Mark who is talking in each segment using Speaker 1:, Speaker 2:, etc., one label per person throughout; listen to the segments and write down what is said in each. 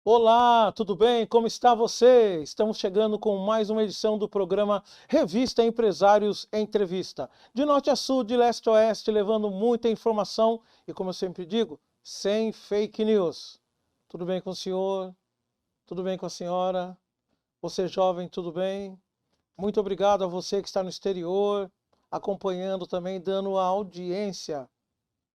Speaker 1: Olá, tudo bem? Como está você? Estamos chegando com mais uma edição do programa Revista Empresários Entrevista. De norte a sul, de leste a oeste, levando muita informação e, como eu sempre digo, sem fake news. Tudo bem com o senhor? Tudo bem com a senhora? Você jovem, tudo bem? Muito obrigado a você que está no exterior, acompanhando também, dando a audiência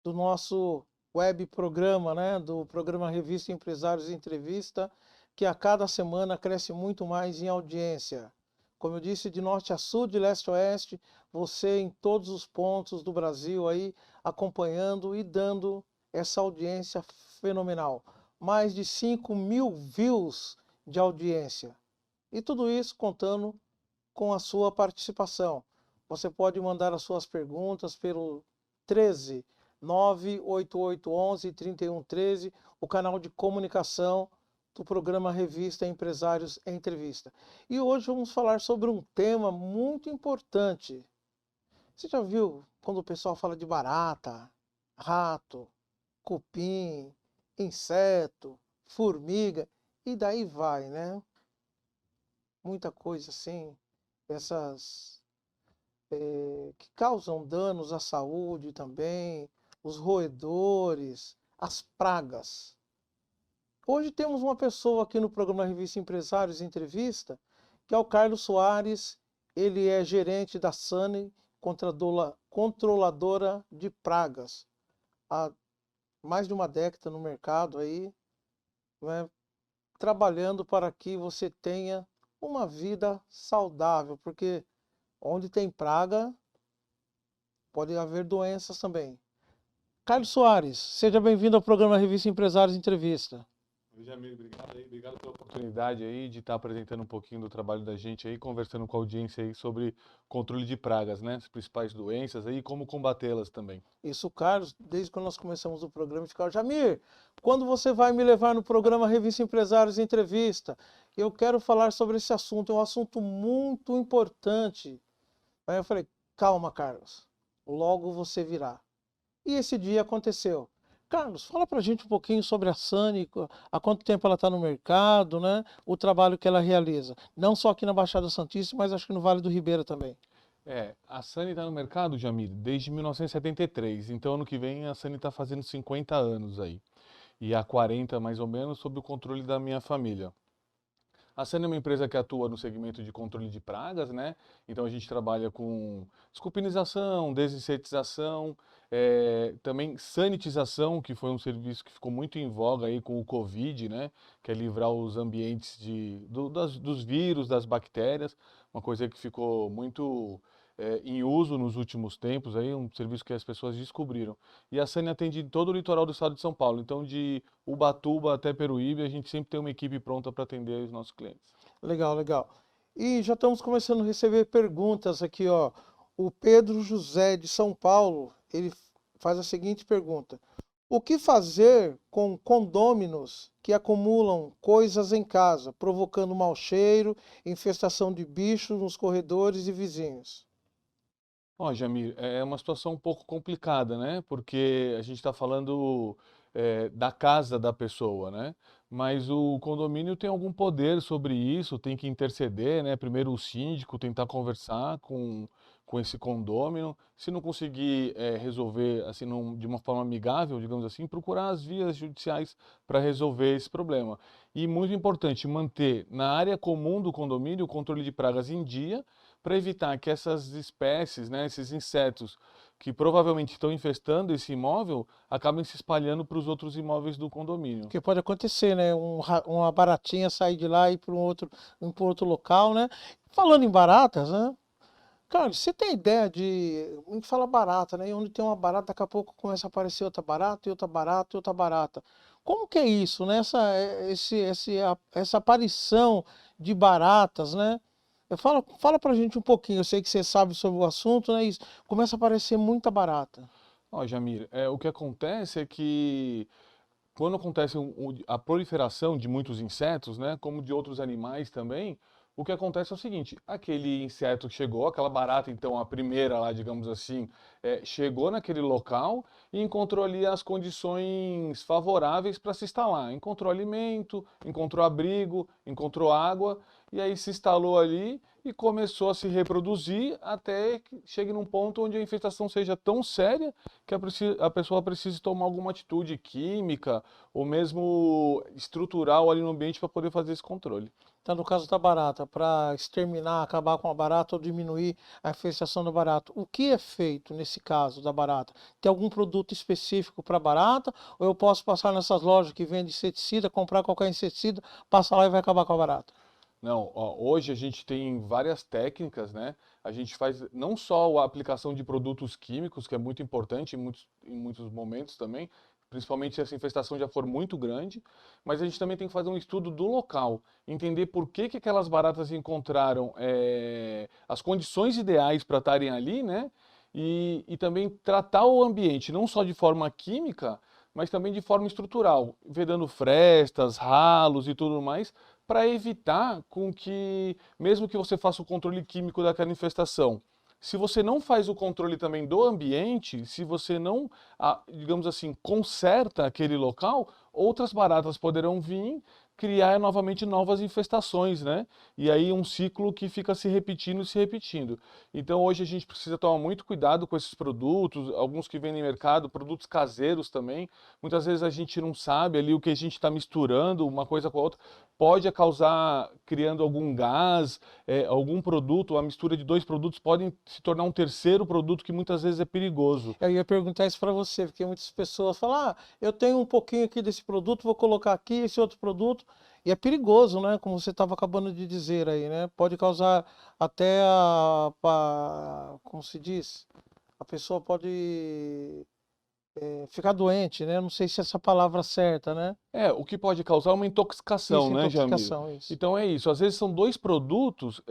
Speaker 1: do nosso web programa, né, do programa Revista Empresários Entrevista, que a cada semana cresce muito mais em audiência. Como eu disse, de norte a sul, de leste a oeste, você em todos os pontos do Brasil aí acompanhando e dando essa audiência fenomenal. Mais de 5.000 views de audiência. E tudo isso contando com a sua participação. Você pode mandar as suas perguntas pelo 13 98811 3113, o canal de comunicação do programa Revista Empresários em Entrevista. E hoje vamos falar sobre um tema muito importante. Você já viu quando o pessoal fala de barata, rato, cupim, inseto, formiga e daí vai, né? Muita coisa assim, essas que causam danos à saúde também, os roedores, as pragas. Hoje temos uma pessoa aqui no programa Revista Empresários Entrevista, que é o Carlos Soares. Ele é gerente da SANI, controladora de pragas, há mais de uma década no mercado aí, né, trabalhando para que você tenha uma vida saudável, porque onde tem praga, pode haver doenças também. Carlos Soares, seja bem-vindo ao programa Revista Empresários Entrevista.
Speaker 2: Oi, Jamil, obrigado aí, obrigado pela oportunidade aí de estar apresentando um pouquinho do trabalho da gente aí, conversando com a audiência aí sobre controle de pragas, né? As principais doenças aí e como combatê-las também.
Speaker 1: Isso, Carlos, desde quando nós começamos o programa, ficava, Jamir, quando você vai me levar no programa Revista Empresários Entrevista? Eu quero falar sobre esse assunto, é um assunto muito importante. Aí eu falei, calma, Carlos, logo você virá. E esse dia aconteceu. Carlos, fala pra gente um pouquinho sobre a Sani, há quanto tempo ela está no mercado, né? O trabalho que ela realiza. Não só aqui na Baixada Santista, mas acho que no Vale do Ribeira também.
Speaker 2: A Sani está no mercado, Jamil, desde 1973, então ano que vem a Sani está fazendo 50 anos aí. E há 40 mais ou menos sob o controle da minha família. A Sani é uma empresa que atua no segmento de controle de pragas, né? Então a gente trabalha com desculpinização, desinsetização, também sanitização, que foi um serviço que ficou muito em voga aí com o Covid, né? Que é livrar os ambientes dos vírus, das bactérias, uma coisa que ficou muito em uso nos últimos tempos, aí, um serviço que as pessoas descobriram. E a Sani atende todo o litoral do estado de São Paulo, então de Ubatuba até Peruíbe, a gente sempre tem uma equipe pronta para atender os nossos clientes.
Speaker 1: Legal, legal. E já estamos começando a receber perguntas aqui, ó. O Pedro José de São Paulo, ele faz a seguinte pergunta: o que fazer com condôminos que acumulam coisas em casa, provocando mau cheiro, infestação de bichos nos corredores e vizinhos?
Speaker 2: Ó, Jamir, é uma situação um pouco complicada, né? Porque a gente está falando da casa da pessoa, né? Mas o condomínio tem algum poder sobre isso, tem que interceder, né? Primeiro o síndico tentar conversar com esse condômino. Se não conseguir resolver assim de uma forma amigável, digamos assim, procurar as vias judiciais para resolver esse problema. E muito importante, manter na área comum do condomínio o controle de pragas em dia para evitar que essas espécies, né, esses insetos que provavelmente estão infestando esse imóvel, acabem se espalhando para os outros imóveis do condomínio.
Speaker 1: Porque pode acontecer, né? Uma baratinha sair de lá e ir para um outro local, né? Falando em baratas, né? Cara, você tem ideia de. A gente fala barata, né? E onde tem uma barata, daqui a pouco começa a aparecer outra barata, e outra barata, e outra barata. Como que é isso, né? Essa aparição de baratas, né? Fala pra gente um pouquinho. Eu sei que você sabe sobre o assunto, né? Isso, começa a aparecer muita barata.
Speaker 2: Ó, Jamir, o que acontece é que quando acontece a proliferação de muitos insetos, né, como de outros animais também, o que acontece é o seguinte, aquele inseto chegou, aquela barata, então, a primeira lá, digamos assim, chegou naquele local e encontrou ali as condições favoráveis para se instalar. Encontrou alimento, encontrou abrigo, encontrou água, e aí se instalou ali e começou a se reproduzir até que chegue num ponto onde a infestação seja tão séria que a pessoa precise tomar alguma atitude química ou mesmo estrutural ali no ambiente para poder fazer esse controle.
Speaker 1: Então, no caso da barata, para exterminar, acabar com a barata ou diminuir a infestação da barata, o que é feito nesse caso da barata? Tem algum produto específico para barata? Ou eu posso passar nessas lojas que vendem inseticida, comprar qualquer inseticida, passa lá e vai acabar com a barata?
Speaker 2: Não, ó, hoje a gente tem várias técnicas, né? A gente faz não só a aplicação de produtos químicos, que é muito importante em muitos momentos também, principalmente se essa infestação já for muito grande, mas a gente também tem que fazer um estudo do local, entender por que que aquelas baratas encontraram as condições ideais para estarem ali, né? E também tratar o ambiente, não só de forma química, mas também de forma estrutural, vedando frestas, ralos e tudo mais, para evitar com que, mesmo que você faça o controle químico daquela infestação, se você não faz o controle também do ambiente, se você não, digamos assim, conserta aquele local, outras baratas poderão vir criar novamente novas infestações, né? E aí um ciclo que fica se repetindo e se repetindo. Então hoje a gente precisa tomar muito cuidado com esses produtos, alguns que vêm no mercado, produtos caseiros também. Muitas vezes a gente não sabe ali o que a gente está misturando uma coisa com a outra pode causar, criando algum gás, algum produto, a mistura de dois produtos podem se tornar um terceiro produto que muitas vezes é perigoso.
Speaker 1: Eu ia perguntar isso para você, porque muitas pessoas falam, eu tenho um pouquinho aqui desse produto, vou colocar aqui esse outro produto, e é perigoso, né? Como você estava acabando de dizer aí, né? Pode causar até como se diz? A pessoa pode ficar doente, né? Não sei se é essa palavra certa, né?
Speaker 2: O que pode causar uma intoxicação,
Speaker 1: Isso,
Speaker 2: né, Jamil?
Speaker 1: intoxicação, isso.
Speaker 2: Então é isso. Às vezes são dois produtos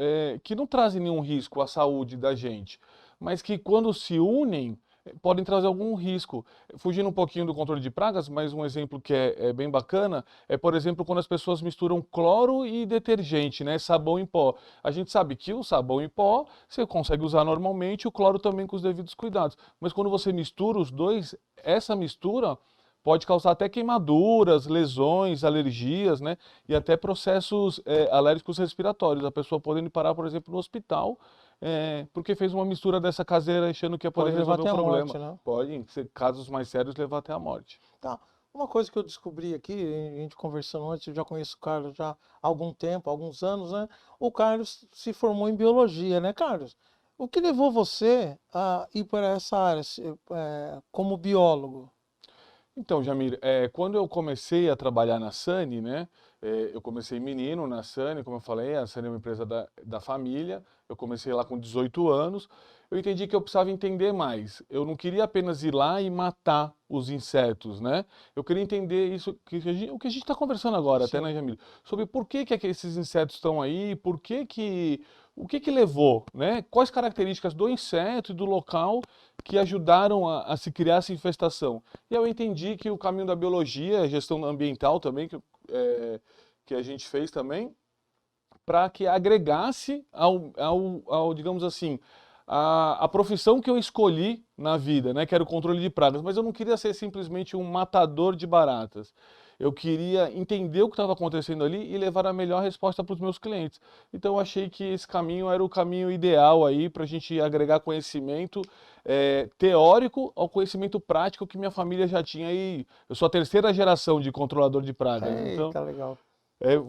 Speaker 2: que não trazem nenhum risco à saúde da gente, mas que quando se unem podem trazer algum risco. Fugindo um pouquinho do controle de pragas, mas um exemplo que é bem bacana é, por exemplo, quando as pessoas misturam cloro e detergente, né, sabão em pó. A gente sabe que o sabão em pó você consegue usar normalmente, o cloro também com os devidos cuidados. Mas quando você mistura os dois, essa mistura pode causar até queimaduras, lesões, alergias, né? E até processos alérgicos respiratórios. A pessoa podendo parar, por exemplo, no hospital, porque fez uma mistura dessa caseira achando que ia poder
Speaker 1: Pode levar
Speaker 2: resolver o
Speaker 1: até a
Speaker 2: problema.
Speaker 1: morte, né?
Speaker 2: Pode, em casos mais sérios, levar até a morte.
Speaker 1: Tá. Uma coisa que eu descobri aqui, a gente conversando antes, eu já conheço o Carlos já há algum tempo, alguns anos, né? O Carlos se formou em biologia, né, Carlos? O que levou você a ir para essa área, como biólogo?
Speaker 2: Então, Jamir, quando eu comecei a trabalhar na Sani, né? Eu comecei menino na Sani, como eu falei, a Sani é uma empresa da família. Eu comecei lá com 18 anos. Eu entendi que eu precisava entender mais. Eu não queria apenas ir lá e matar os insetos, né? Eu queria entender isso, o que a gente está conversando agora, até,
Speaker 1: Sim.
Speaker 2: né, Jamil? Sobre por que que esses insetos estão aí, o que que levou, né? Quais características do inseto e do local que ajudaram a se criar essa infestação. E eu entendi que o caminho da biologia, a gestão ambiental também, que a gente fez também, para que agregasse digamos assim, a profissão que eu escolhi na vida, né, que era o controle de pragas, mas eu não queria ser simplesmente um matador de baratas. Eu queria entender o que estava acontecendo ali e levar a melhor resposta para os meus clientes. Então eu achei que esse caminho era o caminho ideal aí para a gente agregar conhecimento teórico ao conhecimento prático que minha família já tinha aí. Eu sou a terceira geração de controlador de pragas, então
Speaker 1: Eita, legal.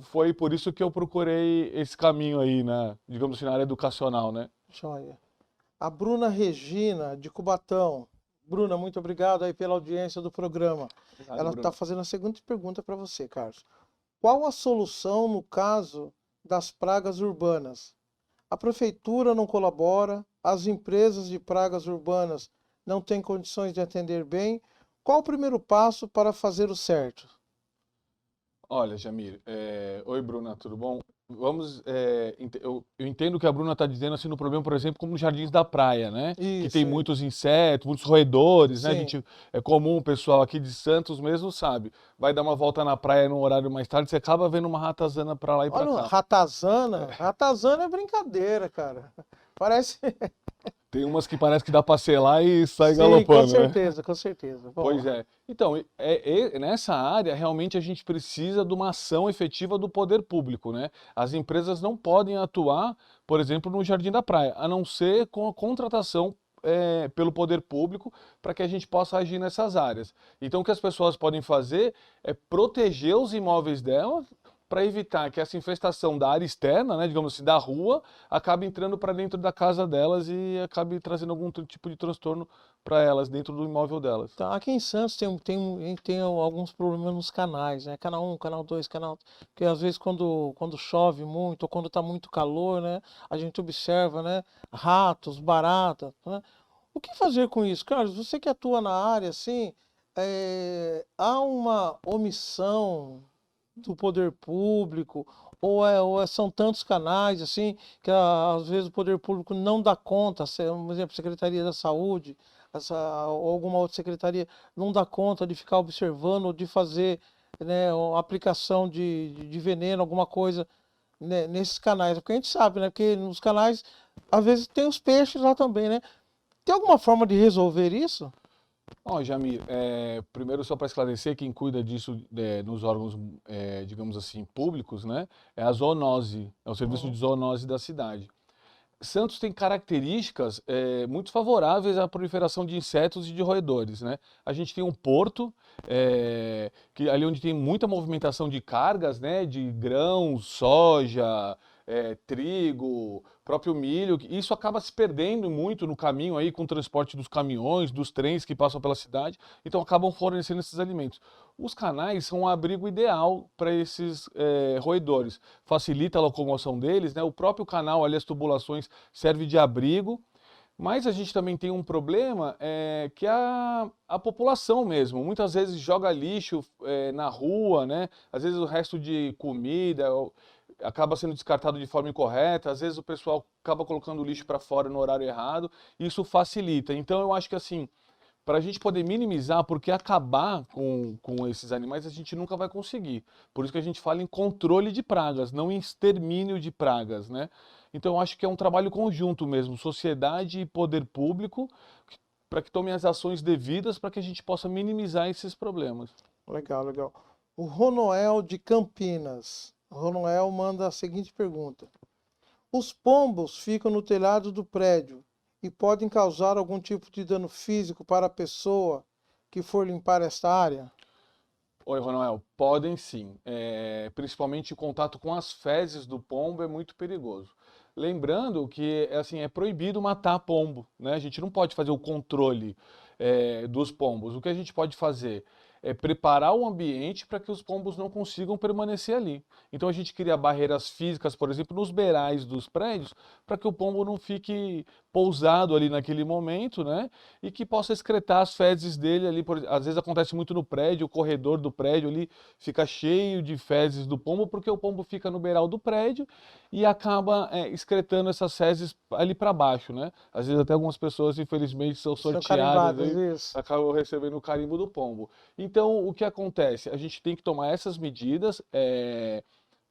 Speaker 2: foi por isso que eu procurei esse caminho aí, digamos assim, na área educacional, né?
Speaker 1: Joia. A Bruna Regina, de Cubatão. Bruna, muito obrigado aí pela audiência do programa.
Speaker 2: Obrigado,
Speaker 1: Ela está
Speaker 2: Bruno.
Speaker 1: fazendo a seguinte pergunta para você, Carlos. Qual a solução no caso das pragas urbanas? A prefeitura não colabora, as empresas de pragas urbanas não têm condições de atender bem. Qual o primeiro passo para fazer o certo?
Speaker 2: Olha, Jamir, oi Bruna, tudo bom? eu entendo o que a Bruna está dizendo assim no problema, por exemplo, como nos jardins da praia, né? Que
Speaker 1: Isso
Speaker 2: tem
Speaker 1: aí.
Speaker 2: muitos insetos, muitos roedores, né?
Speaker 1: Sim.
Speaker 2: É comum o pessoal aqui de Santos mesmo sabe. Vai dar uma volta na praia num horário mais tarde, você acaba vendo uma ratazana para lá e para
Speaker 1: Olha,
Speaker 2: cá.
Speaker 1: ratazana. Ratazana é brincadeira, cara. Parece.
Speaker 2: Tem umas que parece que dá para selar e sai
Speaker 1: Sim, com
Speaker 2: galopando, né?
Speaker 1: certeza, com certeza. Vamos
Speaker 2: Pois
Speaker 1: lá.
Speaker 2: é. Então, nessa área, realmente a gente precisa de uma ação efetiva do poder público, né? As empresas não podem atuar, por exemplo, no Jardim da Praia, a não ser com a contratação pelo poder público para que a gente possa agir nessas áreas. Então, o que as pessoas podem fazer é proteger os imóveis delas para evitar que essa infestação da área externa, né, digamos assim, da rua, acabe entrando para dentro da casa delas e acabe trazendo algum tipo de transtorno para elas dentro do imóvel delas.
Speaker 1: Tá, aqui em Santos tem alguns problemas nos canais, né? Canal um, canal 2, canal. Porque às vezes quando chove muito ou quando está muito calor, né? A gente observa, né? Ratos, baratas, né? O que fazer com isso? Carlos, você que atua na área, assim, há uma omissão do poder público, são tantos canais, assim, que às vezes o poder público não dá conta, por exemplo, Secretaria da Saúde, ou alguma outra secretaria, não dá conta de ficar observando ou de fazer, né, a aplicação de veneno, alguma coisa, né, nesses canais, porque a gente sabe, né, porque nos canais, às vezes tem os peixes lá também, né? Tem alguma forma de resolver isso?
Speaker 2: Ó, Jamir, primeiro só para esclarecer, quem cuida disso nos órgãos, digamos assim, públicos, né, é a zoonose, é o serviço
Speaker 1: Uhum.
Speaker 2: de zoonose da cidade. Santos tem características muito favoráveis à proliferação de insetos e de roedores, né? A gente tem um porto, que ali onde tem muita movimentação de cargas, né? De grãos, soja, trigo, próprio milho. Isso acaba se perdendo muito no caminho aí com o transporte dos caminhões, dos trens que passam pela cidade, então acabam fornecendo esses alimentos. Os canais são um abrigo ideal para esses roedores. Facilita a locomoção deles, né? O próprio canal ali, as tubulações, serve de abrigo. Mas a gente também tem um problema que é a população mesmo. Muitas vezes joga lixo na rua, né? Às vezes o resto de comida acaba sendo descartado de forma incorreta. Às vezes o pessoal acaba colocando o lixo para fora no horário errado. Isso facilita. Então eu acho que assim, para a gente poder minimizar, porque acabar com esses animais a gente nunca vai conseguir. Por isso que a gente fala em controle de pragas, não em extermínio de pragas, né? Então eu acho que é um trabalho conjunto mesmo, sociedade e poder público, para que tomem as ações devidas para que a gente possa minimizar esses problemas.
Speaker 1: Legal, legal. O Ronoel de Campinas. O Ronoel manda a seguinte pergunta: os pombos ficam no telhado do prédio e podem causar algum tipo de dano físico para a pessoa que for limpar esta área?
Speaker 2: Oi, Ronald. Podem sim. Principalmente o contato com as fezes do pombo é muito perigoso. Lembrando que assim, é proibido matar pombo, né? A gente não pode fazer o controle dos pombos. O que a gente pode fazer é preparar o ambiente para que os pombos não consigam permanecer ali. Então a gente cria barreiras físicas, por exemplo, nos beirais dos prédios, para que o pombo não fique pousado ali naquele momento, né? E que possa excretar as fezes dele ali. Às vezes acontece muito no prédio, o corredor do prédio ali fica cheio de fezes do pombo, porque o pombo fica no beiral do prédio e acaba excretando essas fezes ali para baixo, né? Às vezes até algumas pessoas, infelizmente, são
Speaker 1: São
Speaker 2: sorteadas
Speaker 1: carimbadas,
Speaker 2: aí,
Speaker 1: isso.
Speaker 2: acabam recebendo o carimbo do pombo. Então, o que acontece? A gente tem que tomar essas medidas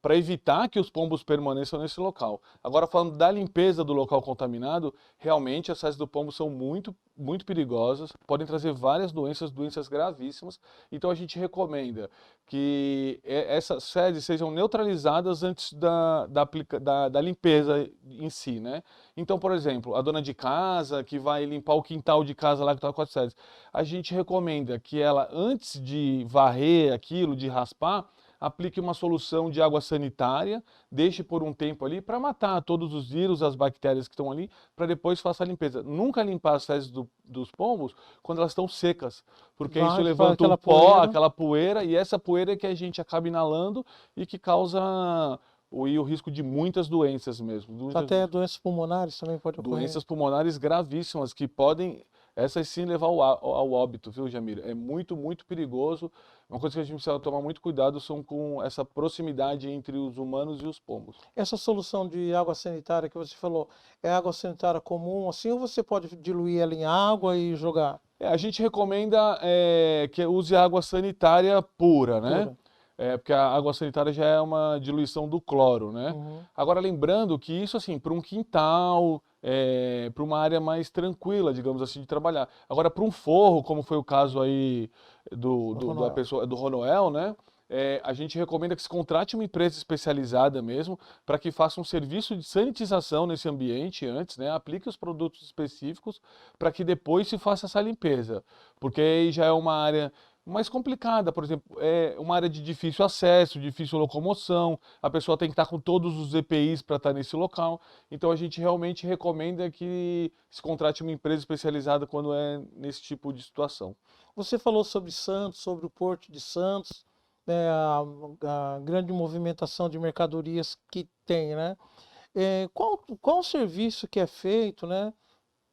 Speaker 2: para evitar que os pombos permaneçam nesse local. Agora, falando da limpeza do local contaminado, realmente as fezes do pombo são muito, muito perigosas, podem trazer várias doenças, doenças gravíssimas. Então, a gente recomenda que essas fezes sejam neutralizadas antes da limpeza em si, né? Então, por exemplo, a dona de casa que vai limpar o quintal de casa lá que está com as fezes, a gente recomenda que ela, antes de varrer aquilo, de raspar, aplique uma solução de água sanitária, deixe por um tempo ali para matar todos os vírus, as bactérias que estão ali, para depois faça a limpeza. Nunca limpar as fezes dos pombos quando elas estão secas, porque isso
Speaker 1: Vai que faz
Speaker 2: levanta o
Speaker 1: aquela
Speaker 2: pó,
Speaker 1: poeira.
Speaker 2: aquela poeira, e essa poeira é que a gente acaba inalando e que causa o risco de muitas doenças mesmo,
Speaker 1: Até doenças pulmonares também pode ocorrer.
Speaker 2: doenças pulmonares gravíssimas que podem essas sim levar ao óbito, viu, Jamir? É muito, muito perigoso. Uma coisa que a gente precisa tomar muito cuidado são com essa proximidade entre os humanos e os pombos.
Speaker 1: Essa solução de água sanitária que você falou, é água sanitária comum assim ou você pode diluir ela em água e jogar
Speaker 2: A gente recomenda que use água sanitária pura, né?
Speaker 1: pura?
Speaker 2: Porque a água sanitária já é uma diluição do cloro, né?
Speaker 1: Uhum.
Speaker 2: Agora, lembrando que isso, assim, para um quintal, para uma área mais tranquila, digamos assim, de trabalhar. Agora, para um forro, como foi o caso aí da
Speaker 1: Ronaldo.
Speaker 2: pessoa, do Ronoel, né? A gente recomenda que se contrate uma empresa especializada mesmo, para que faça um serviço de sanitização nesse ambiente antes, né? Aplique os produtos específicos para que depois se faça essa limpeza. Porque aí já é uma área mais complicada, por exemplo, é uma área de difícil acesso, difícil locomoção, a pessoa tem que estar com todos os EPIs para estar nesse local. Então a gente realmente recomenda que se contrate uma empresa especializada quando é nesse tipo de situação.
Speaker 1: Você falou sobre Santos, sobre o Porto de Santos, né, a grande movimentação de mercadorias que tem, né? Qual o serviço que é feito, né?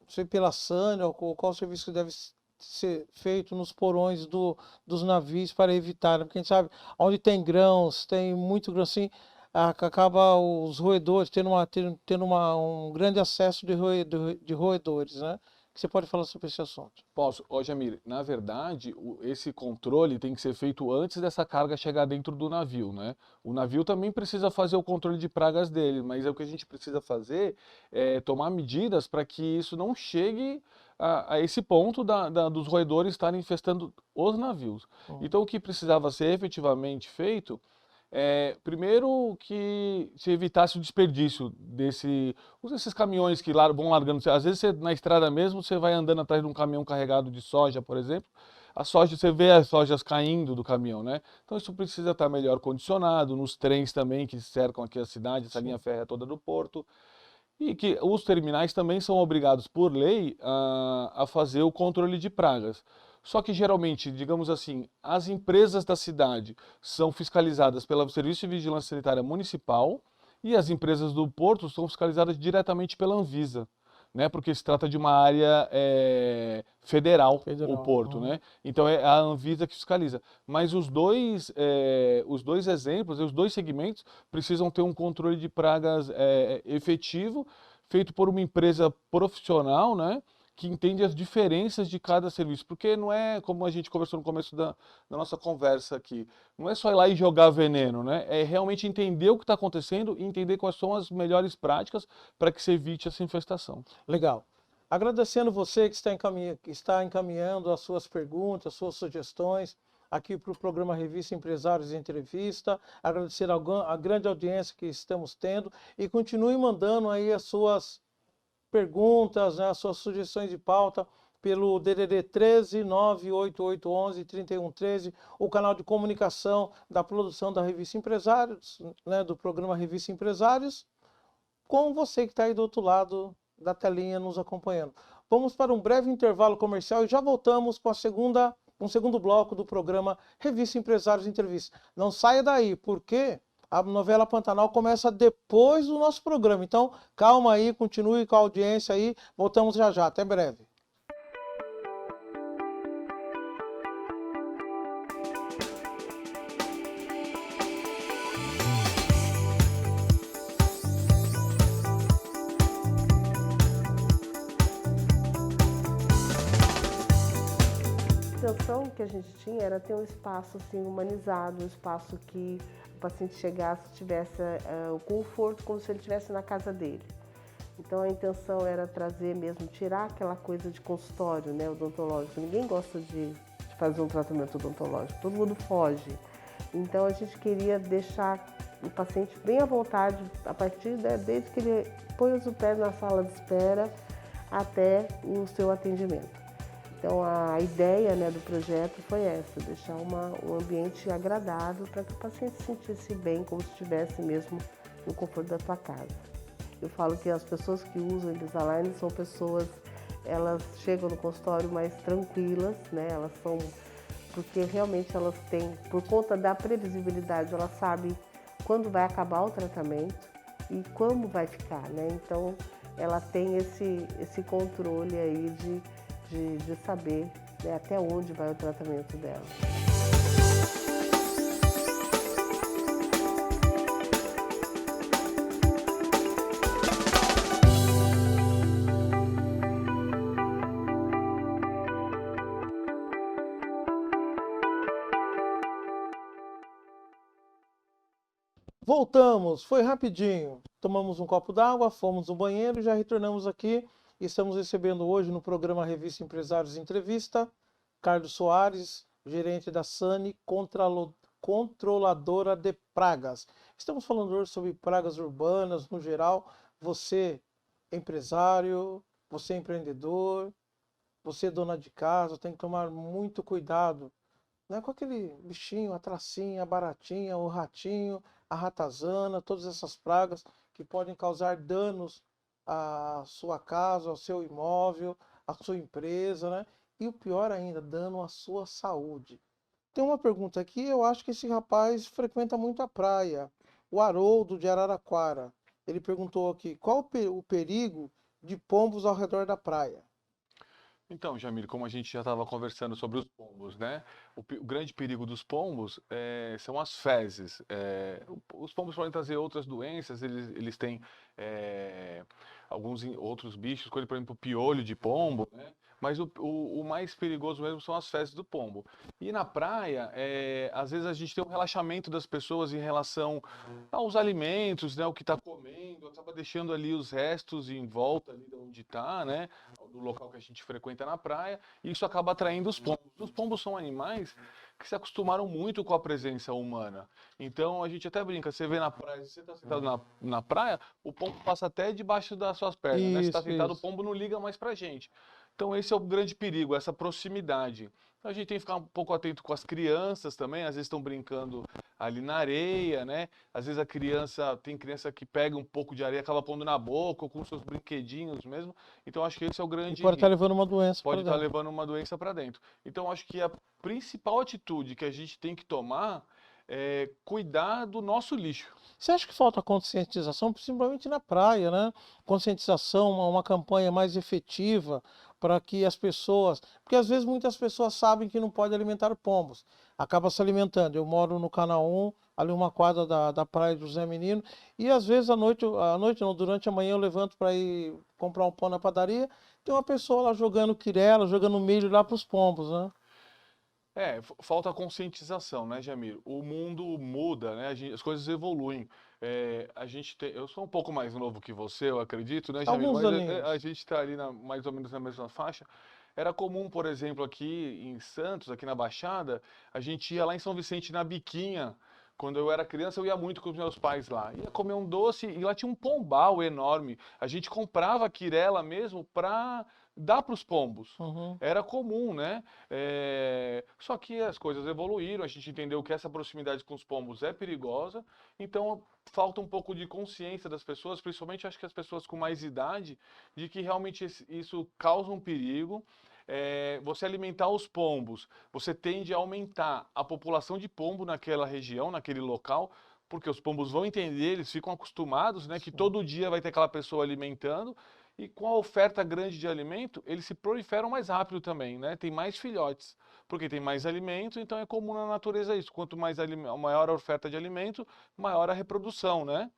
Speaker 1: Sei pela SANA, ou qual o serviço que deve ser feito nos porões dos navios para evitar, né? Porque a gente sabe, onde tem grãos, tem muito grão assim, acaba os roedores tendo um grande acesso de roedores, né? Que você pode falar sobre esse assunto.
Speaker 2: Posso? Ó, Jamir, na verdade, esse controle tem que ser feito antes dessa carga chegar dentro do navio, né? O navio também precisa fazer o controle de pragas dele, mas o que a gente precisa fazer é tomar medidas para que isso não chegue a esse ponto dos roedores estarem infestando os navios.
Speaker 1: Hum.
Speaker 2: Então, o que precisava ser efetivamente feito primeiro que se evitasse o desperdício esses caminhões que vão largando. Às vezes na estrada mesmo você vai andando atrás de um caminhão carregado de soja, por exemplo. A soja, você vê as sojas caindo do caminhão, né? Então isso precisa estar melhor condicionado, nos trens também que cercam aqui a cidade, essa linha férrea toda do porto. E que os terminais também são obrigados por lei a fazer o controle de pragas. Só que geralmente, digamos assim, as empresas da cidade são fiscalizadas pelo Serviço de Vigilância Sanitária Municipal e as empresas do porto são fiscalizadas diretamente pela Anvisa, né? Porque se trata de uma área federal, o
Speaker 1: Federal.
Speaker 2: porto, né? Então é a Anvisa que fiscaliza. Mas os dois exemplos, os dois segmentos precisam ter um controle de pragas efetivo, feito por uma empresa profissional, né? Que entende as diferenças de cada serviço. Porque não é, como a gente conversou no começo da nossa conversa aqui, não é só ir lá e jogar veneno, né? É realmente entender o que está acontecendo e entender quais são as melhores práticas para que se evite essa infestação.
Speaker 1: Legal. Agradecendo você que está encaminhando as suas perguntas, as suas sugestões aqui para o programa Revista Empresários em Entrevista. Agradecer a grande audiência que estamos tendo e continue mandando aí as suas perguntas, né, as suas sugestões de pauta pelo DDD 13 98811 3113, o canal de comunicação da produção da Revista Empresários, né, do programa Revista Empresários, com você que está aí do outro lado da telinha nos acompanhando. Vamos para um breve intervalo comercial e já voltamos com um segundo bloco do programa Revista Empresários Entrevista. Não saia daí, porque a novela Pantanal começa depois do nosso programa. Então, calma aí, continue com a audiência aí. Voltamos já já. Até breve.
Speaker 3: A intenção que a gente tinha era ter um espaço assim, humanizado, um espaço que o paciente chegasse e tivesse o conforto como se ele estivesse na casa dele. Então a intenção era trazer mesmo, tirar aquela coisa de consultório, né, odontológico. Ninguém gosta de fazer um tratamento odontológico, todo mundo foge. Então a gente queria deixar o paciente bem à vontade, a partir desde que ele põe os pés na sala de espera até o seu atendimento. Então a ideia, né, do projeto foi essa, deixar um ambiente agradável para que o paciente se sentisse bem, como se estivesse mesmo no conforto da sua casa. Eu falo que as pessoas que usam Invisalign são pessoas, elas chegam no consultório mais tranquilas, né? Elas são, porque realmente elas têm, por conta da previsibilidade, elas sabem quando vai acabar o tratamento e como vai ficar, né? Então ela tem esse controle aí de saber, né, até onde vai o tratamento dela.
Speaker 1: Voltamos, foi rapidinho. Tomamos um copo d'água, fomos no banheiro e já retornamos aqui. Estamos recebendo hoje no programa Revista Empresários Entrevista, Carlos Soares, gerente da Sani, controladora de pragas. Estamos falando hoje sobre pragas urbanas no geral. Você, empresário, você empreendedor, você dona de casa, tem que tomar muito cuidado, né, com aquele bichinho, a tracinha, a baratinha, o ratinho, a ratazana, todas essas pragas que podem causar danos à sua casa, ao seu imóvel, à sua empresa, né? E o pior ainda, dano à sua saúde. Tem uma pergunta aqui, eu acho que esse rapaz frequenta muito a praia, o Haroldo de Araraquara. Ele perguntou aqui, qual o perigo de pombos ao redor da praia?
Speaker 2: Então, Jamil, como a gente já estava conversando sobre os pombos, né? O grande perigo dos pombos são as fezes. Os pombos podem trazer outras doenças, eles têm alguns outros bichos, como por exemplo o piolho de pombo, né? Mas o mais perigoso mesmo são as fezes do pombo. E na praia, às vezes a gente tem um relaxamento das pessoas em relação aos alimentos, né? O que está comendo, acaba deixando ali os restos em volta ali de onde está, né? Do local que a gente frequenta na praia, e isso acaba atraindo os pombos. Os pombos são animais que se acostumaram muito com a presença humana. Então a gente até brinca, você vê na praia, se você está sentado na praia, o pombo passa até debaixo das suas pernas, né? Você está sentado, o pombo não liga mais pra gente. Então esse é o grande perigo, essa proximidade. Então, a gente tem que ficar um pouco atento com as crianças também, às vezes estão brincando ali na areia, né? Às vezes tem criança que pega um pouco de areia, acaba pondo na boca, ou com seus brinquedinhos mesmo. Então acho que esse é o grande
Speaker 1: E pode estar
Speaker 2: risco.
Speaker 1: levando uma doença
Speaker 2: Pode
Speaker 1: para
Speaker 2: estar
Speaker 1: dentro.
Speaker 2: levando uma doença para dentro. Então acho que a principal atitude que a gente tem que tomar é cuidar do nosso lixo.
Speaker 1: Você acha que falta conscientização, principalmente na praia, né? Conscientização, uma campanha mais efetiva para que as pessoas. Porque às vezes muitas pessoas sabem que não pode alimentar pombos, acaba se alimentando. Eu moro no Canal 1, ali uma quadra da praia do José Menino, e às vezes à noite não, durante a manhã eu levanto para ir comprar um pão na padaria, tem uma pessoa lá jogando quirela, jogando milho lá para os pombos, né?
Speaker 2: Falta conscientização, né, Jamir? O mundo muda, né? As coisas evoluem. Eu sou um pouco mais novo que você, eu acredito, né, Jamir?
Speaker 1: Alguns
Speaker 2: Mas
Speaker 1: aninhos.
Speaker 2: a gente está ali mais ou menos na mesma faixa. Era comum, por exemplo, aqui em Santos, aqui na Baixada, a gente ia lá em São Vicente na Biquinha. Quando eu era criança, eu ia muito com os meus pais lá. Ia comer um doce e lá tinha um pombal enorme. A gente comprava quirela mesmo para dar para os pombos.
Speaker 1: Uhum.
Speaker 2: Era comum, né? Só que as coisas evoluíram, a gente entendeu que essa proximidade com os pombos é perigosa, então falta um pouco de consciência das pessoas, principalmente acho que as pessoas com mais idade, de que realmente isso causa um perigo. Você alimentar os pombos, você tende a aumentar a população de pombo naquela região, naquele local, porque os pombos vão entender, eles ficam acostumados, né, que todo dia vai ter aquela pessoa alimentando, e com a oferta grande de alimento, eles se proliferam mais rápido também, né? Tem mais filhotes, porque tem mais alimento, então é comum na natureza isso. Quanto maior a oferta de alimento, maior a reprodução, né?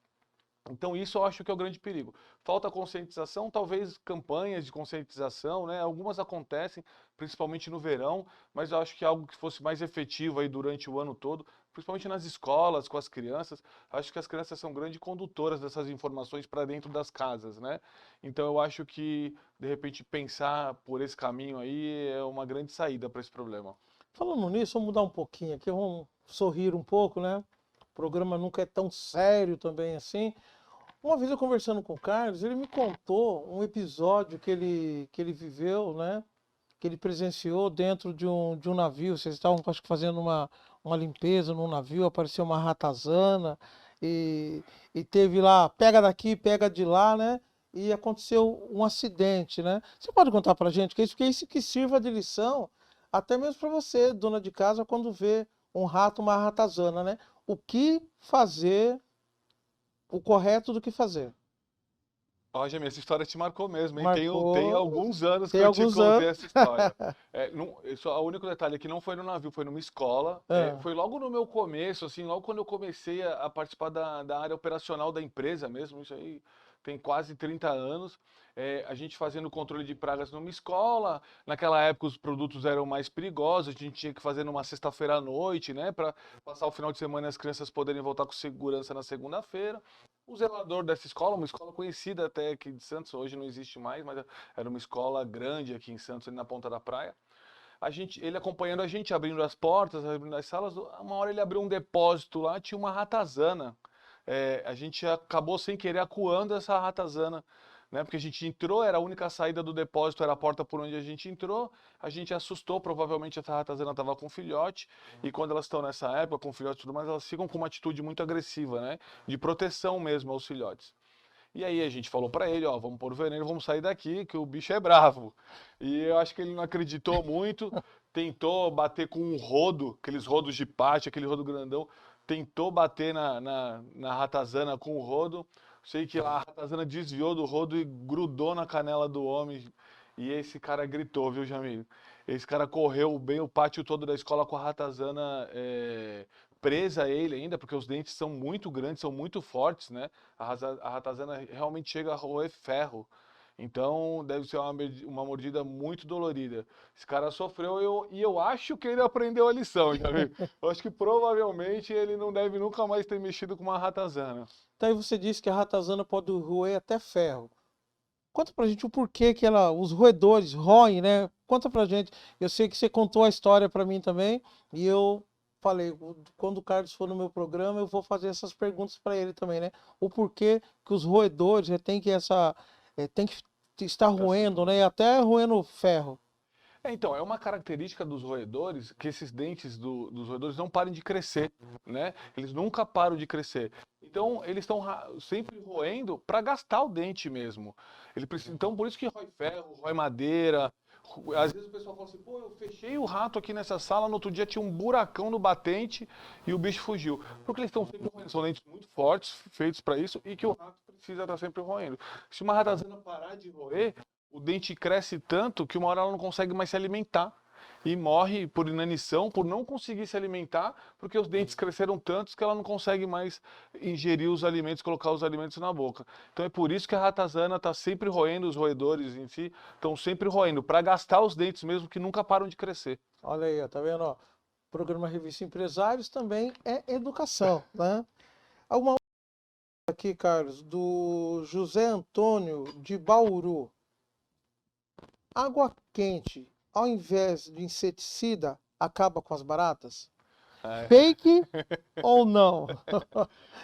Speaker 2: Então isso eu acho que é o grande perigo. Falta conscientização, talvez campanhas de conscientização, né? Algumas acontecem, principalmente no verão, mas eu acho que algo que fosse mais efetivo aí durante o ano todo, principalmente nas escolas, com as crianças. Acho que as crianças são grandes condutoras dessas informações para dentro das casas, né? Então eu acho que, de repente, pensar por esse caminho aí é uma grande saída para esse problema.
Speaker 1: Falando nisso, vamos mudar um pouquinho aqui, vamos sorrir um pouco, né? O programa nunca é tão sério também assim. Uma vez eu conversando com o Carlos, ele me contou um episódio que ele viveu, né? Que ele presenciou dentro de um navio. Vocês estavam, acho que, fazendo uma limpeza num navio, apareceu uma ratazana e teve lá, pega daqui, pega de lá, né? E aconteceu um acidente, né? Você pode contar pra gente que é isso, que é isso que sirva de lição, até mesmo para você, dona de casa, quando vê um rato, uma ratazana, né? O que fazer, o correto do que fazer.
Speaker 2: Ó, Jamie, essa história te marcou mesmo, hein? Tem
Speaker 1: Marcou,
Speaker 2: alguns anos que
Speaker 1: tem
Speaker 2: eu te
Speaker 1: alguns
Speaker 2: contei
Speaker 1: anos.
Speaker 2: essa história. O único detalhe é que não foi no navio, foi numa escola.
Speaker 1: Ah,
Speaker 2: Foi logo no meu começo, assim, logo quando eu comecei a participar da área operacional da empresa mesmo, isso aí tem quase 30 anos. A gente fazendo controle de pragas numa escola. Naquela época os produtos eram mais perigosos, a gente tinha que fazer numa sexta-feira à noite, né? Para passar o final de semana e as crianças poderem voltar com segurança na segunda-feira. O zelador dessa escola, uma escola conhecida até aqui de Santos, hoje não existe mais, mas era uma escola grande aqui em Santos, ali na ponta da praia. Ele acompanhando a gente, abrindo as portas, abrindo as salas, uma hora ele abriu um depósito lá, tinha uma ratazana. A gente acabou sem querer acuando essa ratazana, né? Porque a gente entrou, era a única saída do depósito, era a porta por onde a gente entrou. A gente assustou, provavelmente essa ratazana estava com filhote. E quando elas estão nessa época, com filhote e tudo mais, elas ficam com uma atitude muito agressiva, né? De proteção mesmo aos filhotes. E aí a gente falou pra ele, ó, vamos pôr o veneno, vamos sair daqui, que o bicho é bravo. E eu acho que ele não acreditou muito, tentou bater com um rodo, aqueles rodos de pátio, aquele rodo grandão, tentou bater na ratazana com o rodo. Sei que lá a ratazana desviou do rodo e grudou na canela do homem. E esse cara gritou, viu, Jamil? Esse cara correu bem o pátio todo da escola com a ratazana presa a ele ainda, porque os dentes são muito grandes, são muito fortes, né? A ratazana realmente chega a roer ferro. Então deve ser uma mordida muito dolorida. Esse cara sofreu e eu acho que ele aprendeu a lição, já viu? Eu acho que provavelmente ele não deve nunca mais ter mexido com uma ratazana.
Speaker 1: Daí você disse que a ratazana pode roer até ferro. Conta pra gente o porquê que os roedores roem, né? Conta pra gente. Eu sei que você contou a história pra mim também, e eu falei, quando o Carlos for no meu programa, eu vou fazer essas perguntas pra ele também, né? O porquê que os roedores tem que estar
Speaker 2: Tá certo.
Speaker 1: roendo, né? E até roendo ferro.
Speaker 2: Então, é uma característica dos roedores que esses dentes dos roedores não parem de crescer, né? Eles nunca param de crescer. Então, eles estão sempre roendo para gastar o dente mesmo. Então, por isso que rói ferro, rói madeira. Às vezes o pessoal fala assim, pô, eu fechei o rato aqui nessa sala, no outro dia tinha um buracão no batente e o bicho fugiu. Porque eles estão sempre roendo. São dentes muito fortes, feitos para isso, e que o rato precisa estar sempre roendo. Se uma ratazana parar de roer, o dente cresce tanto que uma hora ela não consegue mais se alimentar e morre por inanição, por não conseguir se alimentar, porque os dentes cresceram tantos que ela não consegue mais ingerir os alimentos, colocar os alimentos na boca. Então é por isso que a ratazana está sempre roendo, os roedores em si estão sempre roendo, para gastar os dentes mesmo que nunca param de crescer.
Speaker 1: Olha aí, ó, tá vendo? Ó, o programa Revista Empresários também é educação, né? Alguma outra aqui, Carlos, do José Antônio de Bauru. Água quente, ao invés de inseticida, acaba com as baratas?
Speaker 2: É.
Speaker 1: Fake ou não?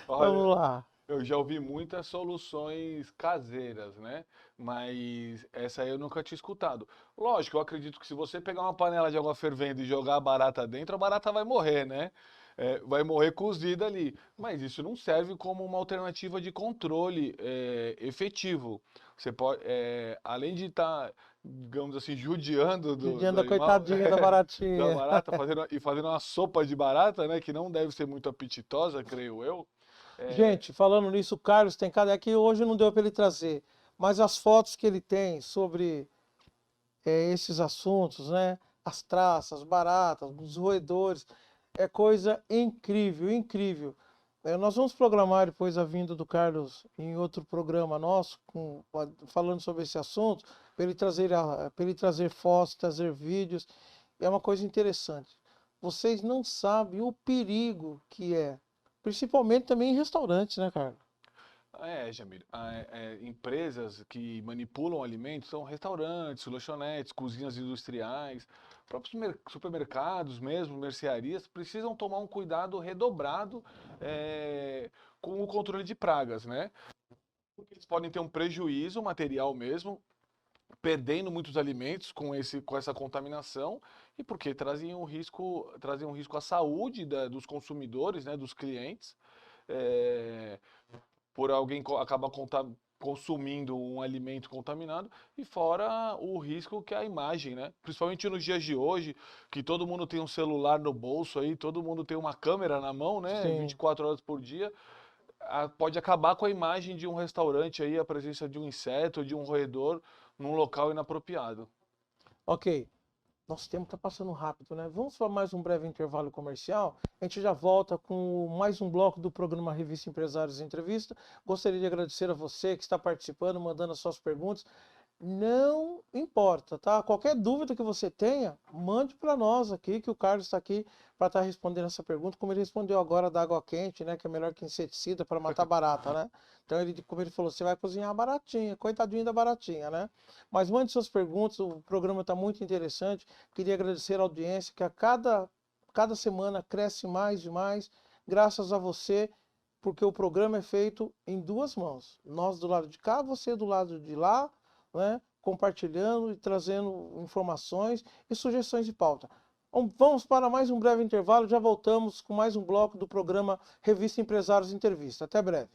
Speaker 2: Olha,
Speaker 1: Vamos lá.
Speaker 2: eu já ouvi muitas soluções caseiras, né? Mas essa aí eu nunca tinha escutado. Lógico, eu acredito que se você pegar uma panela de água fervendo e jogar a barata dentro, a barata vai morrer, né? Vai morrer cozida ali. Mas isso não serve como uma alternativa de controle efetivo. Você pode, além de estar, digamos assim, judiando do
Speaker 1: Judiando a
Speaker 2: animal,
Speaker 1: coitadinha da
Speaker 2: da
Speaker 1: baratinha.
Speaker 2: barata, fazendo uma sopa de barata, né? Que não deve ser muito apetitosa, creio eu. É,
Speaker 1: Gente, falando nisso, o Carlos tem cada que hoje não deu para ele trazer, mas as fotos que ele tem sobre esses assuntos, né? As traças, baratas, os roedores, é coisa incrível, incrível. Nós vamos programar depois a vinda do Carlos em outro programa nosso, falando sobre esse assunto, para ele trazer fotos, trazer vídeos. É uma coisa interessante. Vocês não sabem o perigo que é, principalmente também em restaurantes, né, Carlos?
Speaker 2: Jamir, empresas que manipulam alimentos são restaurantes, lanchonetes, cozinhas industriais, próprios supermercados mesmo, mercearias, precisam tomar um cuidado redobrado com o controle de pragas, né? Porque eles podem ter um prejuízo material mesmo, perdendo muitos alimentos com essa contaminação, e porque trazem um risco à saúde dos consumidores, né, dos clientes. É, por alguém acabar consumindo um alimento contaminado e fora o risco que é a imagem, né? Principalmente nos dias de hoje, que todo mundo tem um celular no bolso aí, todo mundo tem uma câmera na mão, né?
Speaker 1: Sim.
Speaker 2: 24 horas por dia. pode acabar com a imagem de um restaurante aí, a presença de um inseto, de um roedor num local inapropriado.
Speaker 1: Ok. Nosso tempo está passando rápido, né? Vamos para mais um breve intervalo comercial. A gente já volta com mais um bloco do programa Revista Empresários Entrevista. Gostaria de agradecer a você que está participando, mandando as suas perguntas. Não importa, tá? Qualquer dúvida que você tenha, mande para nós aqui, que o Carlos está aqui para estar respondendo essa pergunta, como ele respondeu agora da água quente, né? Que é melhor que inseticida para matar barata, né? Então, como ele falou, você vai cozinhar a baratinha, coitadinho da baratinha, né? Mas mande suas perguntas, o programa está muito interessante. Queria agradecer a audiência, que a cada semana cresce mais e mais, graças a você, porque o programa é feito em duas mãos. Nós do lado de cá, você do lado de lá, né, compartilhando e trazendo informações e sugestões de pauta. Vamos para mais um breve intervalo, já voltamos com mais um bloco do programa Revista Empresários Entrevista. Até breve.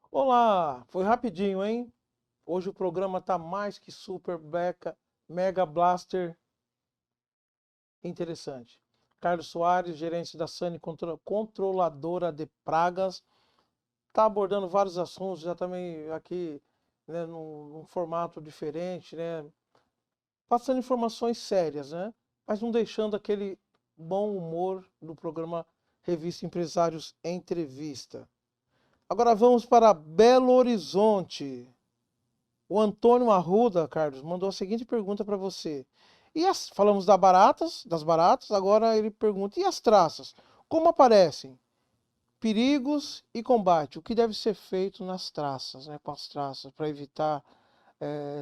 Speaker 1: Olá, foi rapidinho, hein? Hoje o programa tá mais que super mega blaster interessante. Carlos Soares, gerente da Sani Controladora de Pragas, está abordando vários assuntos, já também aqui, né, num formato diferente, né? Passando informações sérias, né? Mas não deixando aquele bom humor do programa Revista Empresários Entrevista. Agora vamos para Belo Horizonte. O Antônio Arruda, Carlos, mandou a seguinte pergunta para você. Falamos das baratas, agora ele pergunta, e as traças? Como aparecem? Perigos e combate. O que deve ser feito nas traças, né, com as traças, para evitar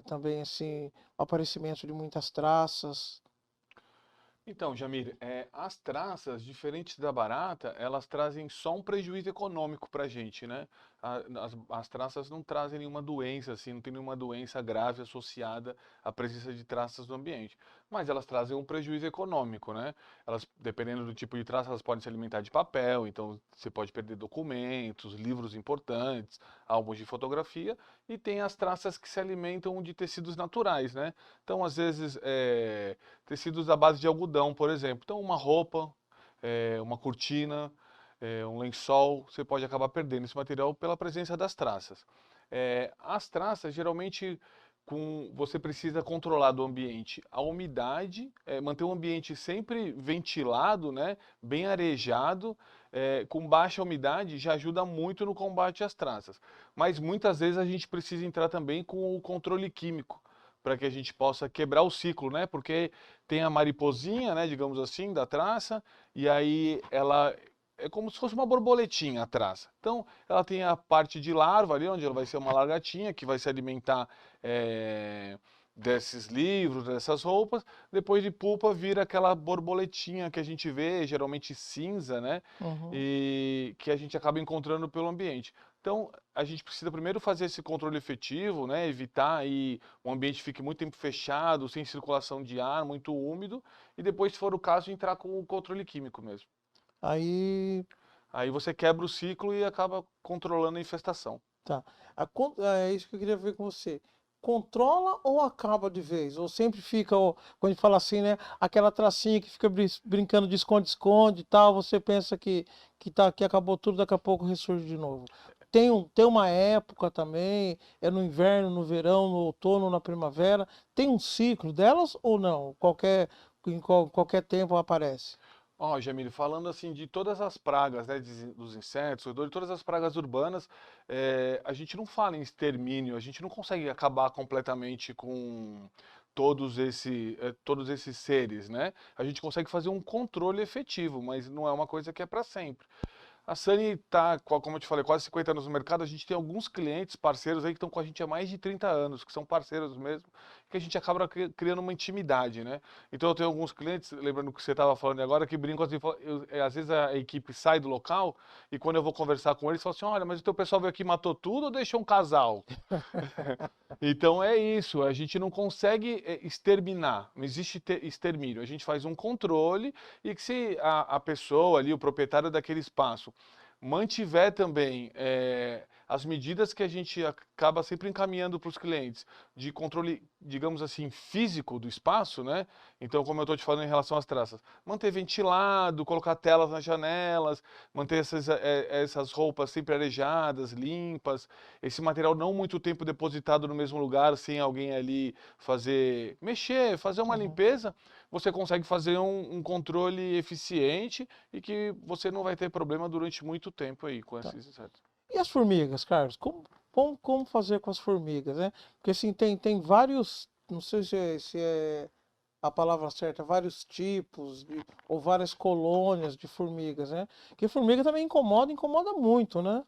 Speaker 1: também assim, o aparecimento de muitas traças?
Speaker 2: Então, Jamir, as traças, diferentes da barata, elas trazem só um prejuízo econômico para a gente, né? As traças não trazem nenhuma doença, assim, não tem nenhuma doença grave associada à presença de traças no ambiente. Mas elas trazem um prejuízo econômico, né? Elas, dependendo do tipo de traça, elas podem se alimentar de papel, então você pode perder documentos, livros importantes, álbuns de fotografia, e tem as traças que se alimentam de tecidos naturais, né? Então, às vezes, tecidos à base de algodão, por exemplo. Então, uma roupa, uma cortina, um lençol, você pode acabar perdendo esse material pela presença das traças. As traças, geralmente, você precisa controlar do ambiente a umidade, manter o ambiente sempre ventilado, né, bem arejado, com baixa umidade, já ajuda muito no combate às traças. Mas muitas vezes a gente precisa entrar também com o controle químico, para que a gente possa quebrar o ciclo, né? Porque tem a mariposinha, né, digamos assim, da traça, e aí ela é como se fosse uma borboletinha a traça. Então, ela tem a parte de larva ali, onde ela vai ser uma lagartinha que vai se alimentar desses livros, dessas roupas. Depois de pupa, vira aquela borboletinha que a gente vê, geralmente cinza, né?
Speaker 1: Uhum.
Speaker 2: E que a gente acaba encontrando pelo ambiente. Então, a gente precisa primeiro fazer esse controle efetivo, né? Evitar aí o ambiente fique muito tempo fechado, sem circulação de ar, muito úmido. E depois, se for o caso, entrar com o controle químico mesmo.
Speaker 1: Aí,
Speaker 2: Aí você quebra o ciclo e acaba controlando a infestação.
Speaker 1: tá. É isso que eu queria ver com você. Controla ou acaba de vez? Ou sempre fica, ó, quando a gente fala assim, né? Aquela tracinha que fica brincando de esconde-esconde e tal, você pensa que acabou tudo, daqui a pouco ressurge de novo. Tem uma época também, é no inverno, no verão, no outono, na primavera. Tem um ciclo delas ou não? Qualquer tempo aparece.
Speaker 2: Ó, Jamile, falando assim de todas as pragas, né, dos insetos, de todas as pragas urbanas, a gente não fala em extermínio, a gente não consegue acabar completamente com todos esses seres, né? A gente consegue fazer um controle efetivo, mas não é uma coisa que é para sempre. A Sunny está, como eu te falei, quase 50 anos no mercado. A gente tem alguns clientes, parceiros aí que estão com a gente há mais de 30 anos, que são parceiros mesmo, que a gente acaba criando uma intimidade, né? Então eu tenho alguns clientes, lembrando que você estava falando agora, que brincam assim, às vezes a equipe sai do local e quando eu vou conversar com eles, falam assim, olha, mas o teu pessoal veio aqui e matou tudo ou deixou um casal? Então é isso, a gente não consegue exterminar, não existe extermínio, a gente faz um controle e que se a pessoa ali, o proprietário daquele espaço, mantiver também as medidas que a gente acaba sempre encaminhando para os clientes de controle, digamos assim, físico do espaço, né? Então, como eu estou te falando em relação às traças, manter ventilado, colocar telas nas janelas, manter essas roupas sempre arejadas, limpas, esse material não muito tempo depositado no mesmo lugar, sem alguém ali fazer uma
Speaker 1: Uhum.
Speaker 2: limpeza, você consegue fazer um controle eficiente e que você não vai ter problema durante muito tempo aí com
Speaker 1: Tá.
Speaker 2: esses insetos.
Speaker 1: E as formigas, Carlos? Como fazer com as formigas, né? Porque assim, tem vários, não sei se é a palavra certa, vários tipos ou várias colônias de formigas, né? Porque formiga também incomoda muito, né?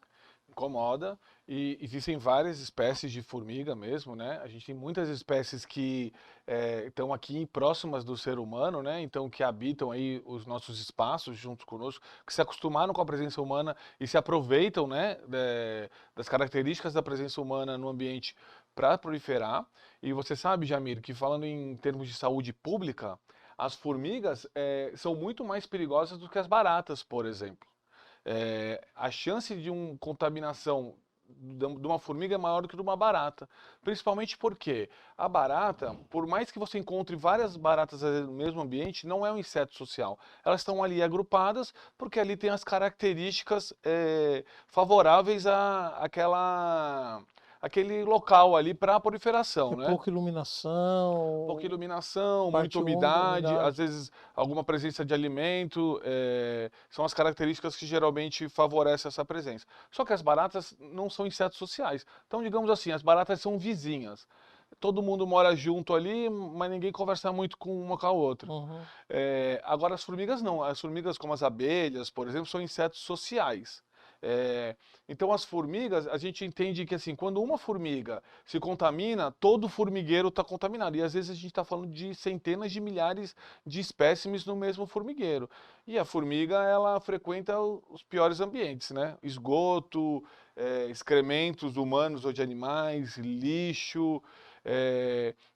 Speaker 2: Incomoda e existem várias espécies de formiga mesmo, né? A gente tem muitas espécies que estão aqui próximas do ser humano, né? Então que habitam aí os nossos espaços junto conosco, que se acostumaram com a presença humana e se aproveitam, né? Das características da presença humana no ambiente para proliferar. E você sabe, Jamir, que falando em termos de saúde pública, as formigas são muito mais perigosas do que as baratas, por exemplo. A chance de uma contaminação de uma formiga é maior do que de uma barata. Principalmente porque a barata, por mais que você encontre várias baratas no mesmo ambiente, não é um inseto social. Elas estão ali agrupadas porque ali tem as características favoráveis aquele local ali para a proliferação,
Speaker 1: É
Speaker 2: né?
Speaker 1: pouca
Speaker 2: Pouca
Speaker 1: iluminação,
Speaker 2: iluminação, muita
Speaker 1: parte úmida,
Speaker 2: umidade, às
Speaker 1: umidade.
Speaker 2: vezes alguma presença de alimento, são as características que geralmente favorecem essa presença. Só que as baratas não são insetos sociais. Então, digamos assim, as baratas são vizinhas. Todo mundo mora junto ali, mas ninguém conversa muito com uma com a outra.
Speaker 1: Uhum.
Speaker 2: Agora as formigas não. As formigas, como as abelhas, por exemplo, são insetos sociais. É, então as formigas, a gente entende que assim, quando uma formiga se contamina, todo formigueiro está contaminado. E às vezes a gente está falando de centenas de milhares de espécimes no mesmo formigueiro. E a formiga, ela frequenta os piores ambientes, né? Esgoto, excrementos humanos ou de animais, lixo.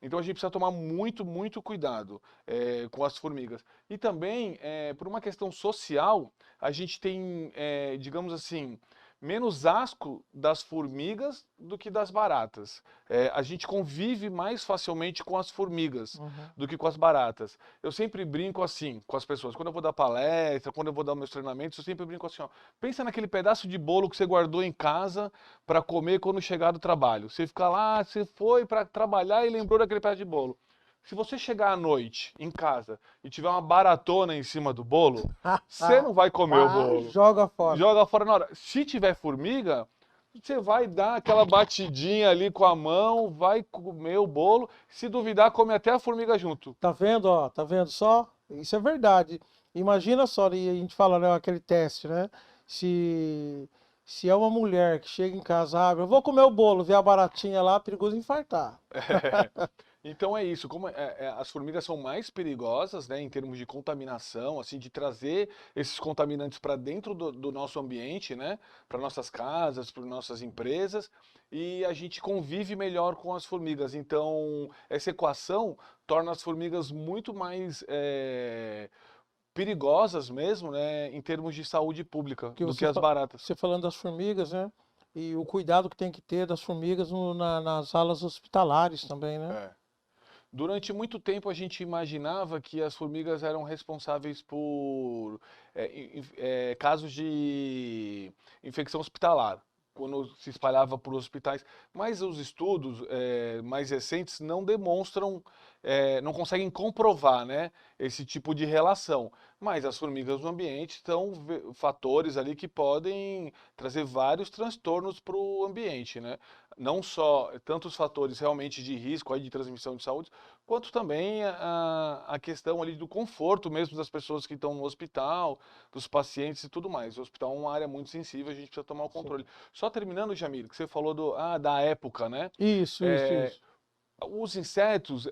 Speaker 2: Então a gente precisa tomar muito, muito cuidado com as formigas. E também, por uma questão social, a gente tem, digamos assim, menos asco das formigas do que das baratas. A gente convive mais facilmente com as formigas do que com as baratas. Eu sempre brinco assim com as pessoas. Quando eu vou dar palestra, quando eu vou dar meus treinamentos, eu sempre brinco assim, ó. Pensa naquele pedaço de bolo que você guardou em casa para comer quando chegar do trabalho. Você fica lá, você foi para trabalhar e lembrou daquele pedaço de bolo. Se você chegar à noite em casa e tiver uma baratona em cima do bolo, você não vai comer o bolo.
Speaker 1: Joga fora.
Speaker 2: Joga fora na hora. Se tiver formiga, você vai dar aquela batidinha ali com a mão, vai comer o bolo. Se duvidar, come até a formiga junto.
Speaker 1: Tá vendo, ó? Tá vendo só? Isso é verdade. Imagina só, e a gente fala, né, aquele teste, né? Se é uma mulher que chega em casa, abre, eu vou comer o bolo, vê a baratinha lá, perigoso infartar.
Speaker 2: Então é isso, como as formigas são mais perigosas, né, em termos de contaminação, assim, de trazer esses contaminantes para dentro do nosso ambiente, né, para nossas casas, para nossas empresas, e a gente convive melhor com as formigas. Então, essa equação torna as formigas muito mais perigosas mesmo, né, em termos de saúde pública, do que as baratas.
Speaker 1: Você falando das formigas, né? E o cuidado que tem que ter das formigas nas alas hospitalares também, né?
Speaker 2: Durante muito tempo a gente imaginava que as formigas eram responsáveis por casos de infecção hospitalar, quando se espalhava por hospitais. Mas os estudos mais recentes não demonstram, não conseguem comprovar, né, esse tipo de relação. Mas as formigas no ambiente são fatores ali que podem trazer vários transtornos para o ambiente, né? Não só tantos fatores realmente de risco aí de transmissão de saúde, quanto também a questão ali do conforto mesmo das pessoas que estão no hospital, dos pacientes e tudo mais. O hospital é uma área muito sensível, a gente precisa tomar o controle. Só terminando, Jamil, que você falou da época, né?
Speaker 1: Isso.
Speaker 2: Os insetos,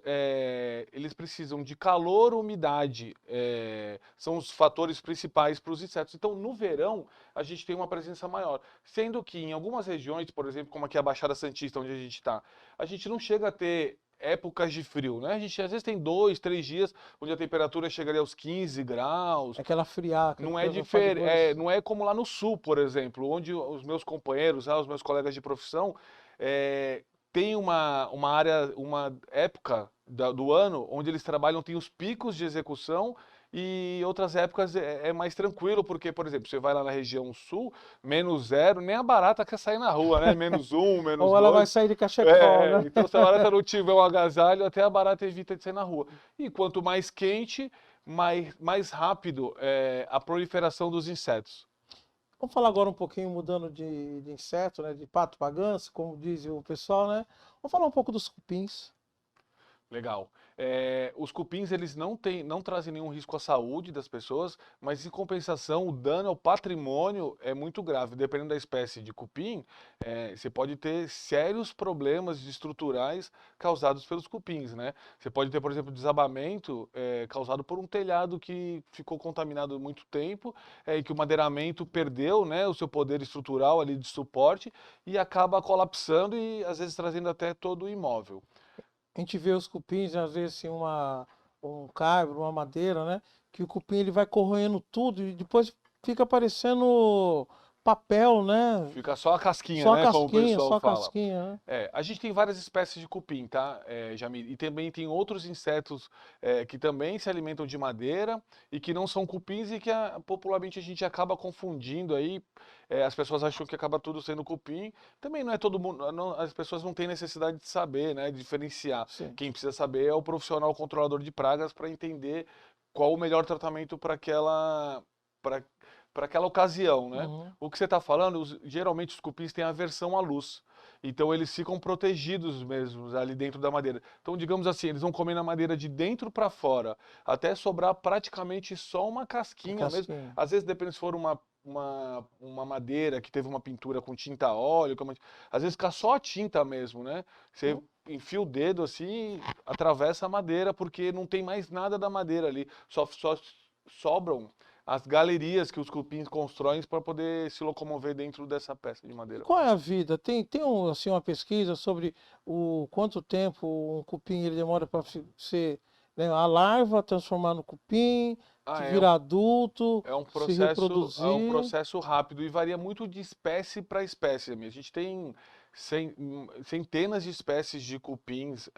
Speaker 2: eles precisam de calor, umidade, são os fatores principais para os insetos. Então, no verão, a gente tem uma presença maior. Sendo que em algumas regiões, por exemplo, como aqui a Baixada Santista, onde a gente está, a gente não chega a ter épocas de frio, né? A gente às vezes tem 2, 3 dias onde a temperatura chegaria aos 15 graus.
Speaker 1: Aquela friaca.
Speaker 2: Não é diferente, não é como lá no sul, por exemplo, onde os meus companheiros, os meus colegas de profissão, tem uma área, uma época do ano onde eles trabalham, tem os picos de execução e outras épocas é mais tranquilo, porque, por exemplo, você vai lá na região sul, -0, nem a barata quer sair na rua, né? -1, -2.
Speaker 1: Ou ela vai sair de cachecol, né?
Speaker 2: Então, se a barata não tiver um agasalho, até a barata evita de sair na rua. E quanto mais quente, mais rápido a proliferação dos insetos.
Speaker 1: Vamos falar agora um pouquinho, mudando de inseto, né? De pato para ganso, como diz o pessoal, né? Vamos falar um pouco dos cupins.
Speaker 2: Legal. Os cupins, eles não trazem nenhum risco à saúde das pessoas, mas em compensação, o dano ao patrimônio é muito grave. Dependendo da espécie de cupim, você pode ter sérios problemas estruturais causados pelos cupins, né? Você pode ter, por exemplo, desabamento causado por um telhado que ficou contaminado há muito tempo, e que o madeiramento perdeu, né, o seu poder estrutural ali de suporte e acaba colapsando e às vezes trazendo até todo o imóvel.
Speaker 1: A gente vê os cupins, às vezes, assim, um caibro, uma madeira, né? Que o cupim ele vai corroendo tudo e depois fica parecendo papel, né?
Speaker 2: Fica só a casquinha,
Speaker 1: Só a
Speaker 2: né? Como o
Speaker 1: casquinha,
Speaker 2: pessoal
Speaker 1: só a
Speaker 2: fala.
Speaker 1: casquinha, né?
Speaker 2: A gente tem várias espécies de cupim, tá, Jamil? E também tem outros insetos que também se alimentam de madeira e que não são cupins e que popularmente a gente acaba confundindo aí. As pessoas acham que acaba tudo sendo cupim. Também não é todo mundo, as pessoas não têm necessidade de saber, né? De diferenciar.
Speaker 1: Sim.
Speaker 2: Quem precisa saber é o profissional controlador de pragas para entender qual o melhor tratamento para aquela ocasião, né?
Speaker 1: Uhum.
Speaker 2: O que você está falando, geralmente os cupins têm aversão à luz. Então eles ficam protegidos mesmo ali dentro da madeira. Então, digamos assim, eles vão comer na madeira de dentro para fora, até sobrar praticamente só uma casquinha mesmo. Às vezes, depende se for uma madeira que teve uma pintura com tinta a óleo, às vezes fica só a tinta mesmo, né? Você enfia o dedo assim, atravessa a madeira, porque não tem mais nada da madeira ali. Só sobram as galerias que os cupins constroem para poder se locomover dentro dessa peça de madeira.
Speaker 1: Qual é a vida? Tem assim, uma pesquisa sobre o quanto tempo um cupim ele demora para ser né, a larva transformar no cupim, virar adulto, se reproduzir.
Speaker 2: É um processo rápido e varia muito de espécie para espécie. A gente tem centenas de espécies de cupins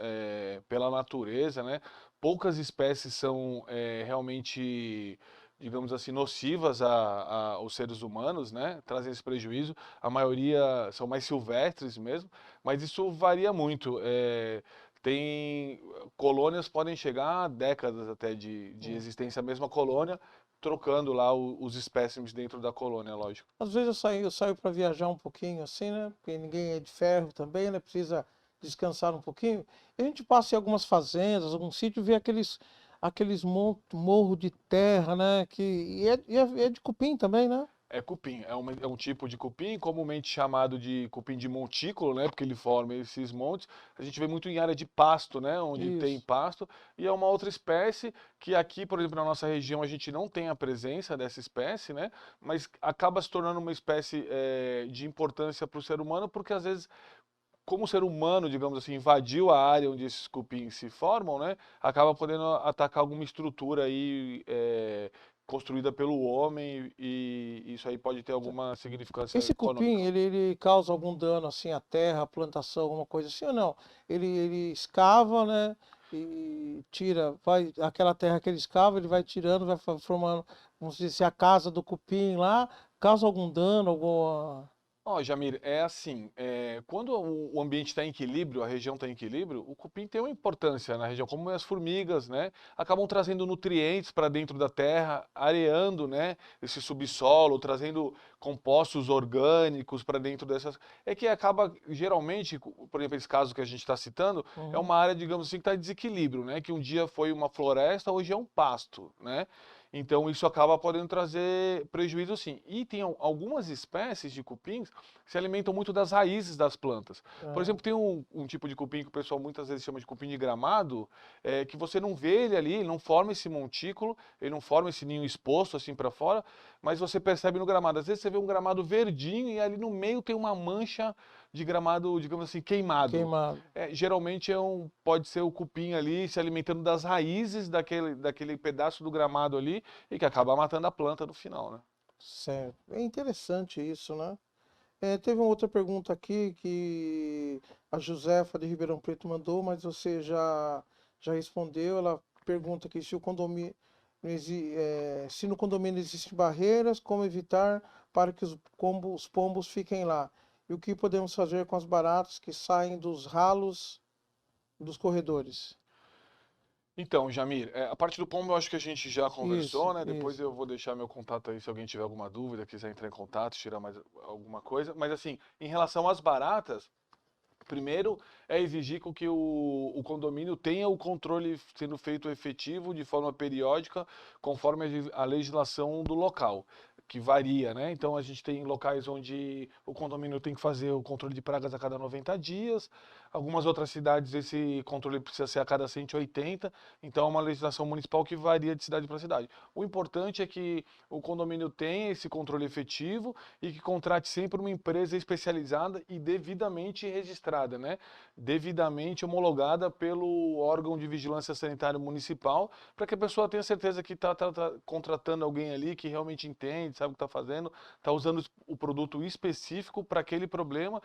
Speaker 2: pela natureza, né? Poucas espécies são realmente, digamos assim, nocivas aos seres humanos, né? Trazem esse prejuízo. A maioria são mais silvestres mesmo, mas isso varia muito. Tem colônias podem chegar a décadas até de existência, a mesma colônia, trocando lá os espécimes dentro da colônia, lógico.
Speaker 1: Às vezes eu saio para viajar um pouquinho assim, né? Porque ninguém é de ferro também, né? Precisa descansar um pouquinho. E a gente passa em algumas fazendas, algum sítio, vê aqueles morros de terra, né? É de cupim também, né?
Speaker 2: É cupim, é um tipo de cupim, comumente chamado de cupim de montículo, né? Porque ele forma esses montes. A gente vê muito em área de pasto, né? Onde tem pasto. E é uma outra espécie que aqui, por exemplo, na nossa região, a gente não tem a presença dessa espécie, né? Mas acaba se tornando uma espécie de importância para o ser humano, porque às vezes, como o ser humano, digamos assim, invadiu a área onde esses cupins se formam, né? Acaba podendo atacar alguma estrutura aí construída pelo homem e isso aí pode ter alguma significância
Speaker 1: Esse
Speaker 2: econômica.
Speaker 1: cupim, ele causa algum dano assim à terra, à plantação, alguma coisa assim ou não? Ele escava, né? E tira, aquela terra que ele escava, ele vai tirando, vai formando, vamos dizer assim, a casa do cupim lá, causa algum dano, alguma...
Speaker 2: Ó, Jamir, é assim, quando o ambiente está em equilíbrio, a região está em equilíbrio, o cupim tem uma importância na região, como as formigas, né? Acabam trazendo nutrientes para dentro da terra, areando, né, esse subsolo, trazendo compostos orgânicos para dentro dessas... É que acaba, geralmente, por exemplo, esse caso que a gente está citando, é uma área, digamos assim, que está em desequilíbrio, né? Que um dia foi uma floresta, hoje é um pasto, né? Então isso acaba podendo trazer prejuízo sim. E tem algumas espécies de cupins que se alimentam muito das raízes das plantas. Por exemplo, tem um tipo de cupim que o pessoal muitas vezes chama de cupim de gramado, que você não vê ele ali, ele não forma esse montículo, ele não forma esse ninho exposto assim para fora, mas você percebe no gramado. Às vezes você vê um gramado verdinho e ali no meio tem uma mancha de gramado, digamos assim, queimado. Geralmente pode ser o cupim ali se alimentando das raízes daquele pedaço do gramado ali e que acaba matando a planta no final, né?
Speaker 1: Certo. É interessante isso, né? Teve uma outra pergunta aqui que a Josefa de Ribeirão Preto mandou, mas você já respondeu. Ela pergunta aqui se se no condomínio existem barreiras, como evitar para que os pombos fiquem lá? E o que podemos fazer com as baratas que saem dos ralos dos corredores?
Speaker 2: Então, Jamir, a parte do pombo eu acho que a gente já conversou,
Speaker 1: Isso,
Speaker 2: né? Depois
Speaker 1: isso.
Speaker 2: eu vou deixar meu contato aí se alguém tiver alguma dúvida, quiser entrar em contato, tirar mais alguma coisa. Mas assim, em relação às baratas, primeiro é exigir com que o condomínio tenha o controle sendo feito efetivo de forma periódica, conforme a legislação do local, que varia, né? Então a gente tem locais onde o condomínio tem que fazer o controle de pragas a cada 90 dias, algumas outras cidades esse controle precisa ser a cada 180, então é uma legislação municipal que varia de cidade para cidade. O importante é que o condomínio tenha esse controle efetivo e que contrate sempre uma empresa especializada e devidamente registrada, né? Devidamente homologada pelo órgão de vigilância sanitária municipal, para que a pessoa tenha certeza que está contratando alguém ali que realmente entende, sabe o que está fazendo, está usando o produto específico para aquele problema,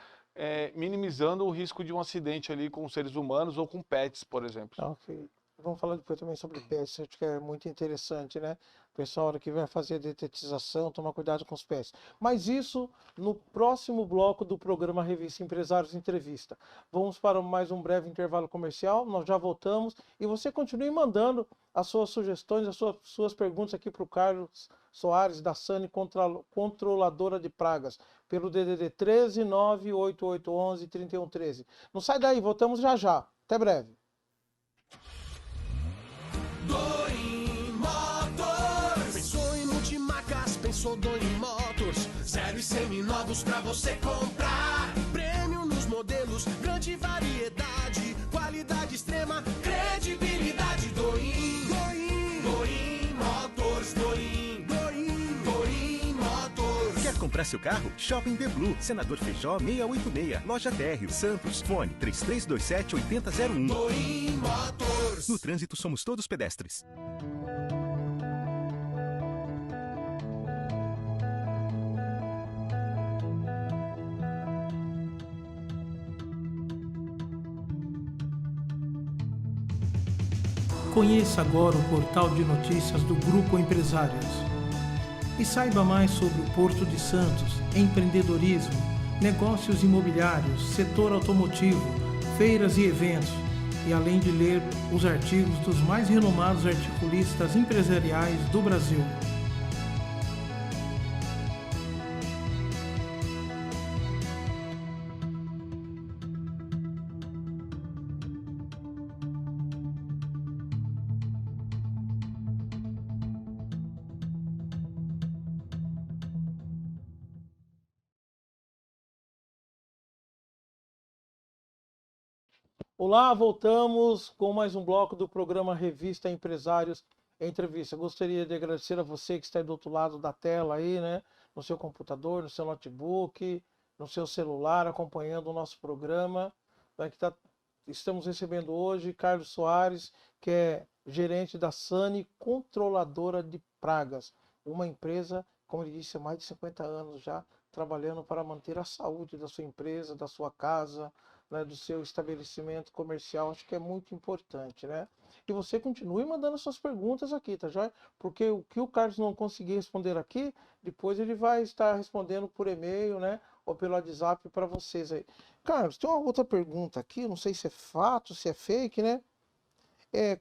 Speaker 2: minimizando o risco de um acidente ali com seres humanos ou com pets, por exemplo.
Speaker 1: Ok. Vamos falar depois também sobre pets, acho que é muito interessante, né? O pessoal, na hora que vai fazer a detetização, tomar cuidado com os pets. Mas isso no próximo bloco do programa Revista Empresários Entrevista. Vamos para mais um breve intervalo comercial, nós já voltamos. E você continue mandando as suas sugestões, as suas perguntas aqui para o Carlos Soares, da Sani Controladora de Pragas, pelo DDD 13 98811 3113. Não sai daí, voltamos já já. Até breve.
Speaker 4: Doim Motors. Pensou em multimarcas, pensou Doim Motors. Zero e seminovos pra você comprar. Prêmio nos modelos, grande variedade. Qualidade extrema, credibilidade. Doim Motors. Doim Motors.
Speaker 5: Quer comprar seu carro? Shopping The Blue, Senador Feijó 686, Loja Térreo, Santos, fone 3327-8001.
Speaker 4: Doim Motors.
Speaker 5: No trânsito, somos todos pedestres.
Speaker 1: Conheça agora o portal de notícias do Grupo Empresários. E saiba mais sobre o Porto de Santos, empreendedorismo, negócios imobiliários, setor automotivo, feiras e eventos. E além de ler os artigos dos mais renomados articulistas empresariais do Brasil. Olá, voltamos com mais um bloco do programa Revista Empresários Entrevista. Gostaria de agradecer a você que está aí do outro lado da tela aí, né? No seu computador, no seu notebook, no seu celular, acompanhando o nosso programa. Estamos recebendo hoje Carlos Soares, que é gerente da Sani Controladora de Pragas, uma empresa, como ele disse, há mais de 50 anos já, trabalhando para manter a saúde da sua empresa, da sua casa, né, do seu estabelecimento comercial. Acho que é muito importante, né? E você continue mandando suas perguntas aqui, tá joia? Porque o que o Carlos não conseguir responder aqui, depois ele vai estar respondendo por e-mail, né? Ou pelo WhatsApp para vocês aí. Carlos, tem uma outra pergunta aqui, não sei se é fato, se é fake, né?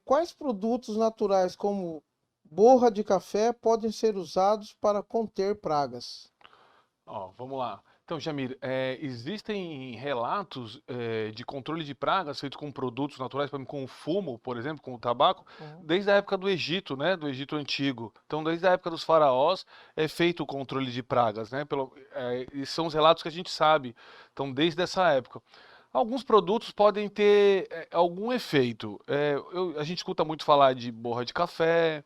Speaker 1: Quais produtos naturais, como borra de café, podem ser usados para conter pragas?
Speaker 2: Vamos lá. Então, Jamir, existem relatos de controle de pragas feitos com produtos naturais, por exemplo, com o fumo, por exemplo, com o tabaco, desde a época do Egito, né, do Egito Antigo. Então, desde a época dos faraós é feito o controle de pragas, né, e são os relatos que a gente sabe. Então, desde essa época. Alguns produtos podem ter algum efeito. A gente escuta muito falar de borra de café,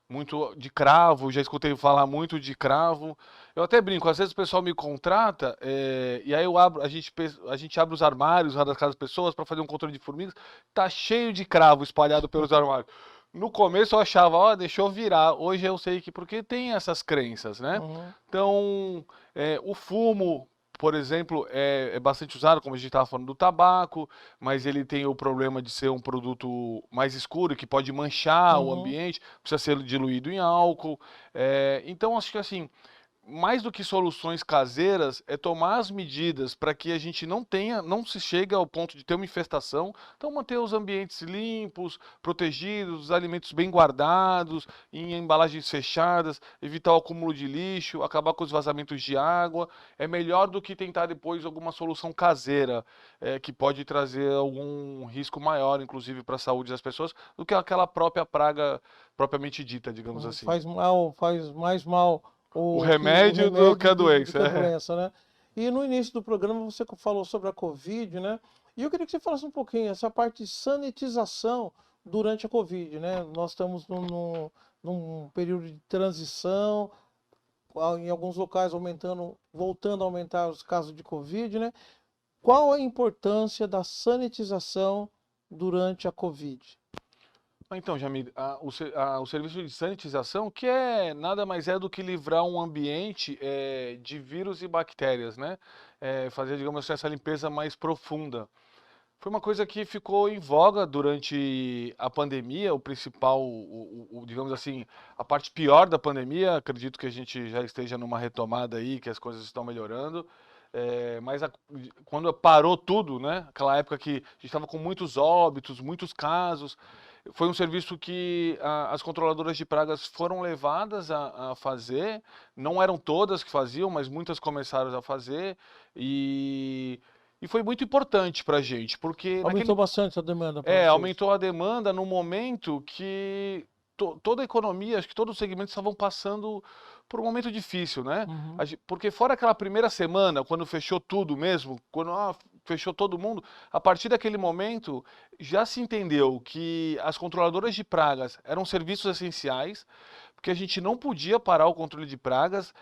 Speaker 2: muito de cravo, já escutei falar muito de cravo. Eu até brinco, às vezes o pessoal me contrata e aí a gente abre os armários lá das casas das pessoas para fazer um controle de formigas, tá cheio de cravo espalhado pelos armários. No começo eu achava, deixa eu virar. Hoje eu sei que porque tem essas crenças, né? Então, o fumo, por exemplo, é bastante usado, como a gente estava falando do tabaco, mas ele tem o problema de ser um produto mais escuro, que pode manchar o ambiente, precisa ser diluído em álcool. Então, acho que assim, mais do que soluções caseiras, é tomar as medidas para que a gente não se chegue ao ponto de ter uma infestação. Então, manter os ambientes limpos, protegidos, os alimentos bem guardados, em embalagens fechadas, evitar o acúmulo de lixo, acabar com os vazamentos de água. É melhor do que tentar depois alguma solução caseira, que pode trazer algum risco maior, inclusive, para a saúde das pessoas, do que aquela própria praga propriamente dita, digamos assim.
Speaker 1: Faz mais mal
Speaker 2: o remédio do que a doença.
Speaker 1: Né? E no início do programa você falou sobre a Covid, né? E eu queria que você falasse um pouquinho essa parte de sanitização durante a Covid, né? Nós estamos num período de transição, em alguns locais voltando a aumentar os casos de Covid, né? Qual a importância da sanitização durante a Covid?
Speaker 2: Então, Jamil, o serviço de sanitização, que nada mais é do que livrar um ambiente de vírus e bactérias, né? Fazer, digamos assim, essa limpeza mais profunda. Foi uma coisa que ficou em voga durante a pandemia, o principal, digamos assim, a parte pior da pandemia. Acredito que a gente já esteja numa retomada aí, que as coisas estão melhorando. Mas quando parou tudo, né? Aquela época que a gente estava com muitos óbitos, muitos casos, foi um serviço que as controladoras de pragas foram levadas a fazer. Não eram todas que faziam, mas muitas começaram a fazer. E foi muito importante para a gente, porque...
Speaker 1: Aumentou bastante a demanda.
Speaker 2: Aumentou a demanda no momento que toda a economia, acho que todos os segmentos estavam passando por um momento difícil, né? Porque fora aquela primeira semana, quando fechou tudo mesmo, quando fechou todo mundo, a partir daquele momento já se entendeu que as controladoras de pragas eram serviços essenciais, porque a gente não podia parar o controle de pragas,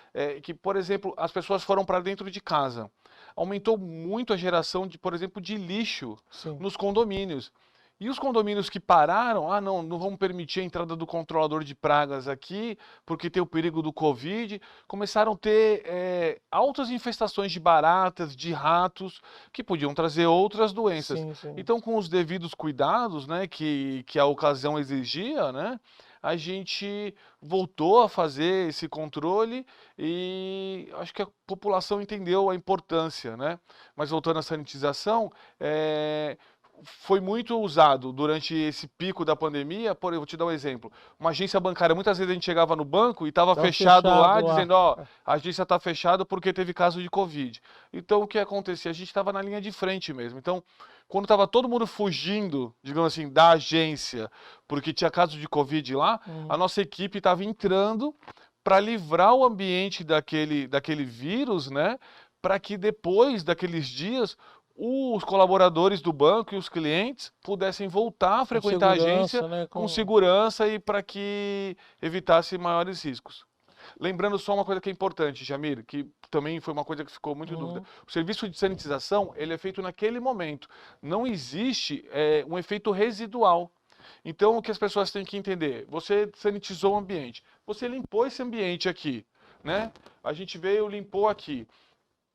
Speaker 2: que, por exemplo, as pessoas foram para dentro de casa. Aumentou muito a geração, por exemplo, de lixo nos condomínios. E os condomínios que pararam, não vamos permitir a entrada do controlador de pragas aqui, porque tem o perigo do Covid, começaram a ter altas infestações de baratas, de ratos, que podiam trazer outras doenças.
Speaker 1: Sim, sim.
Speaker 2: Então, com os devidos cuidados, né, que a ocasião exigia, né, a gente voltou a fazer esse controle e acho que a população entendeu a importância, né? Mas voltando à sanitização, foi muito usado durante esse pico da pandemia. Vou te dar um exemplo. Uma agência bancária, muitas vezes a gente chegava no banco e estava
Speaker 1: Tava
Speaker 2: fechado lá,
Speaker 1: fechado lá.
Speaker 2: dizendo, ó, a agência está fechada porque teve caso de Covid. Então, o que acontecia? A gente estava na linha de frente mesmo. Então, quando estava todo mundo fugindo, digamos assim, da agência, porque tinha caso de Covid lá, a nossa equipe estava entrando para livrar o ambiente daquele vírus, né? Para que depois daqueles dias os colaboradores do banco e os clientes pudessem voltar a frequentar a agência,
Speaker 1: né,
Speaker 2: com segurança e para que evitasse maiores riscos. Lembrando só uma coisa que é importante, Jamir, que também foi uma coisa que ficou muito em dúvida. O serviço de sanitização, ele é feito naquele momento. Não existe um efeito residual. Então, o que as pessoas têm que entender? Você sanitizou o ambiente. Você limpou esse ambiente aqui, né? A gente veio, limpou aqui.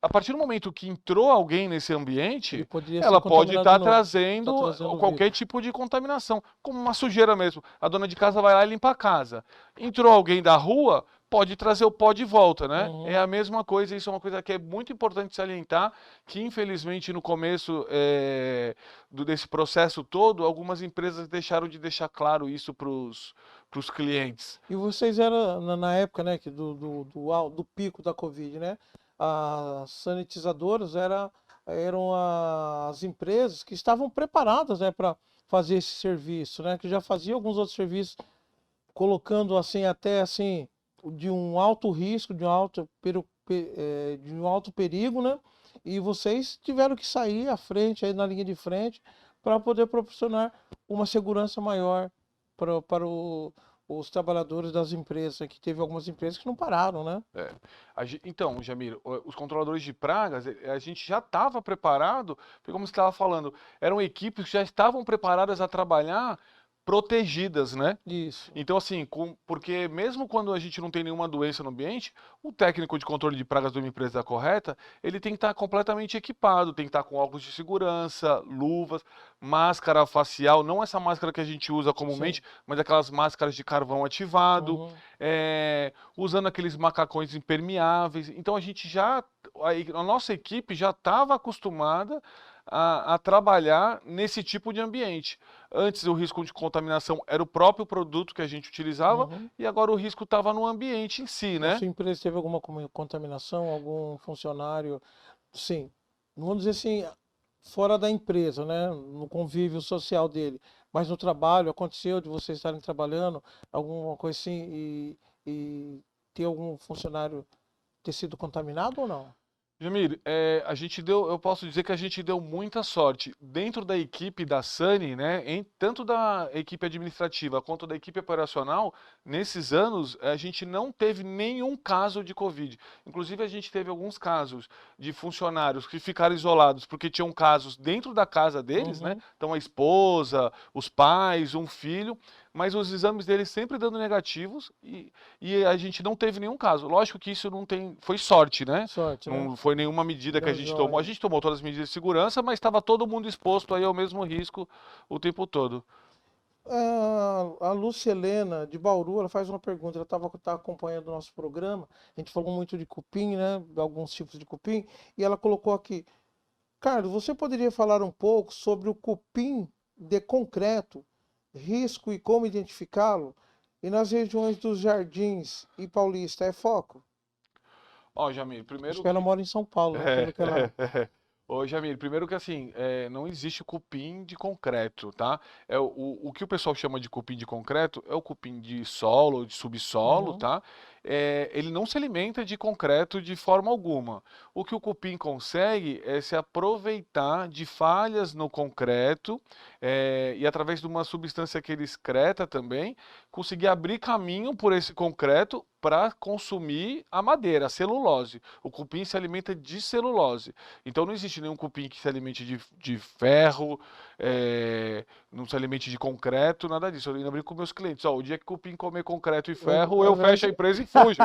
Speaker 2: A partir do momento que entrou alguém nesse ambiente, ela pode estar trazendo qualquer tipo de contaminação, como uma sujeira mesmo. A dona de casa vai lá e limpa a casa. Entrou alguém da rua, pode trazer o pó de volta, né? É a mesma coisa, isso é uma coisa que é muito importante salientar, que infelizmente no começo desse processo todo, algumas empresas deixaram de deixar claro isso para os clientes.
Speaker 1: E vocês eram, na época, né, do pico da Covid, né? As sanitizadoras eram as empresas que estavam preparadas, né, para fazer esse serviço, né? Que já faziam alguns outros serviços, colocando assim, até assim, de um alto risco, de um alto perigo, né? E vocês tiveram que sair à frente, aí na linha de frente, para poder proporcionar uma segurança maior para os trabalhadores das empresas, que teve algumas empresas que não pararam, né?
Speaker 2: Então, Jamir, os controladores de pragas, a gente já estava preparado, porque como você estava falando, eram equipes que já estavam preparadas a trabalhar protegidas, né?
Speaker 1: Isso.
Speaker 2: Então, assim, porque mesmo quando a gente não tem nenhuma doença no ambiente, o técnico de controle de pragas de uma empresa correta, ele tem que estar completamente equipado, tem que estar com óculos de segurança, luvas, máscara facial, não essa máscara que a gente usa comumente, mas aquelas máscaras de carvão ativado, usando aqueles macacões impermeáveis. Então, a nossa equipe já estava acostumada a trabalhar nesse tipo de ambiente. Antes o risco de contaminação era o próprio produto que a gente utilizava e agora o risco estava no ambiente em si, né?
Speaker 1: A sua empresa teve alguma contaminação, algum funcionário, sim, vamos dizer assim, fora da empresa, né, no convívio social dele, mas no trabalho aconteceu de vocês estarem trabalhando, alguma coisa assim, e ter algum funcionário ter sido contaminado ou não?
Speaker 2: Jamir, eu posso dizer que a gente deu muita sorte. Dentro da equipe da Sani, né, tanto da equipe administrativa quanto da equipe operacional, nesses anos a gente não teve nenhum caso de Covid. Inclusive a gente teve alguns casos de funcionários que ficaram isolados porque tinham casos dentro da casa deles, né? Então a esposa, os pais, um filho, mas os exames deles sempre dando negativos e a gente não teve nenhum caso. Lógico que isso foi sorte, né?
Speaker 1: Sorte, né?
Speaker 2: Não foi nenhuma medida que a gente tomou. A gente tomou todas as medidas de segurança, mas estava todo mundo exposto aí ao mesmo risco o tempo todo.
Speaker 1: A Lúcia Helena, de Bauru, ela faz uma pergunta. Ela tá acompanhando o nosso programa. A gente falou muito de cupim, né? Alguns tipos de cupim. E ela colocou aqui: Carlos, você poderia falar um pouco sobre o cupim de concreto, risco e como identificá-lo? E nas regiões dos Jardins e Paulista, é foco?
Speaker 2: Ó, Jamir, primeiro
Speaker 1: Acho que ela mora em São Paulo, né? Pelo que ela...
Speaker 2: Ô, Jamir, primeiro que assim, não existe cupim de concreto, tá? O que o pessoal chama de cupim de concreto é o cupim de solo ou de subsolo, tá? Ele não se alimenta de concreto de forma alguma. O que o cupim consegue é se aproveitar de falhas no concreto e através de uma substância que ele excreta também, conseguir abrir caminho por esse concreto para consumir a madeira, a celulose. O cupim se alimenta de celulose. Então não existe nenhum cupim que se alimente de ferro, não se alimente de concreto, nada disso. Eu ainda brinco com meus clientes, ó, o dia que cupim comer concreto e ferro, eu fecho a empresa e fujo,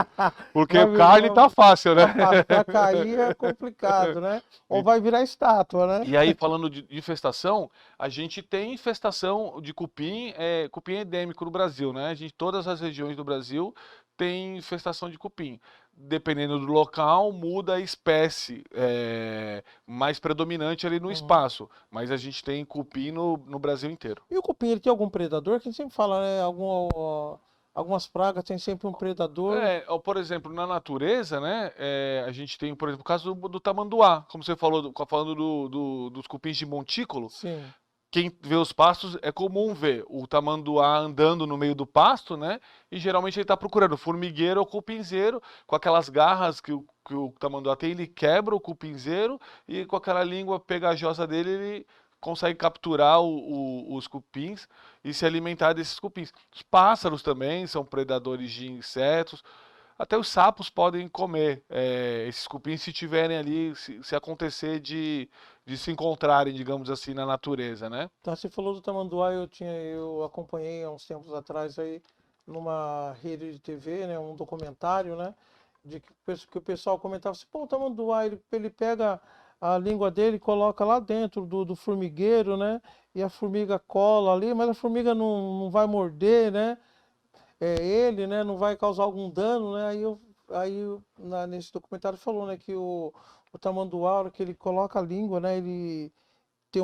Speaker 2: porque
Speaker 1: Vai
Speaker 2: carne
Speaker 1: virar-
Speaker 2: tá fácil, né?
Speaker 1: Pra cair é complicado, né? Ou vai virar estátua, né?
Speaker 2: E aí, falando de infestação, a gente tem infestação de cupim, cupim endêmico no Brasil, né? Todas as regiões do Brasil têm infestação de cupim. Dependendo do local, muda a espécie mais predominante ali no espaço. Mas a gente tem cupim no Brasil inteiro.
Speaker 1: E o cupim, ele tem algum predador? Que a gente sempre fala, né? Algumas pragas tem sempre um predador.
Speaker 2: Por exemplo, na natureza, né, a gente tem, por exemplo, o caso do tamanduá, como você falou, falando dos cupins de montículo.
Speaker 1: Sim.
Speaker 2: Quem vê os pastos é comum ver o tamanduá andando no meio do pasto, né? E geralmente ele está procurando formigueiro ou cupinzeiro, com aquelas garras que o tamanduá tem, ele quebra o cupinzeiro e com aquela língua pegajosa dele ele consegue capturar os cupins e se alimentar desses cupins. Os pássaros também são predadores de insetos. Até os sapos podem comer esses cupins se tiverem ali, se acontecer de se encontrarem, digamos assim, na natureza, né?
Speaker 1: Então, você falou do tamanduá, eu acompanhei há uns tempos atrás aí numa rede de TV, né, um documentário, né, que o pessoal comentava assim, pô, o tamanduá, ele pega a língua dele e coloca lá dentro do formigueiro, né, e a formiga cola ali, mas a formiga não vai morder, né, ele, né, não vai causar algum dano, né, nesse documentário falou, né, que o tamanduá, a hora que ele coloca a língua, né, ele tem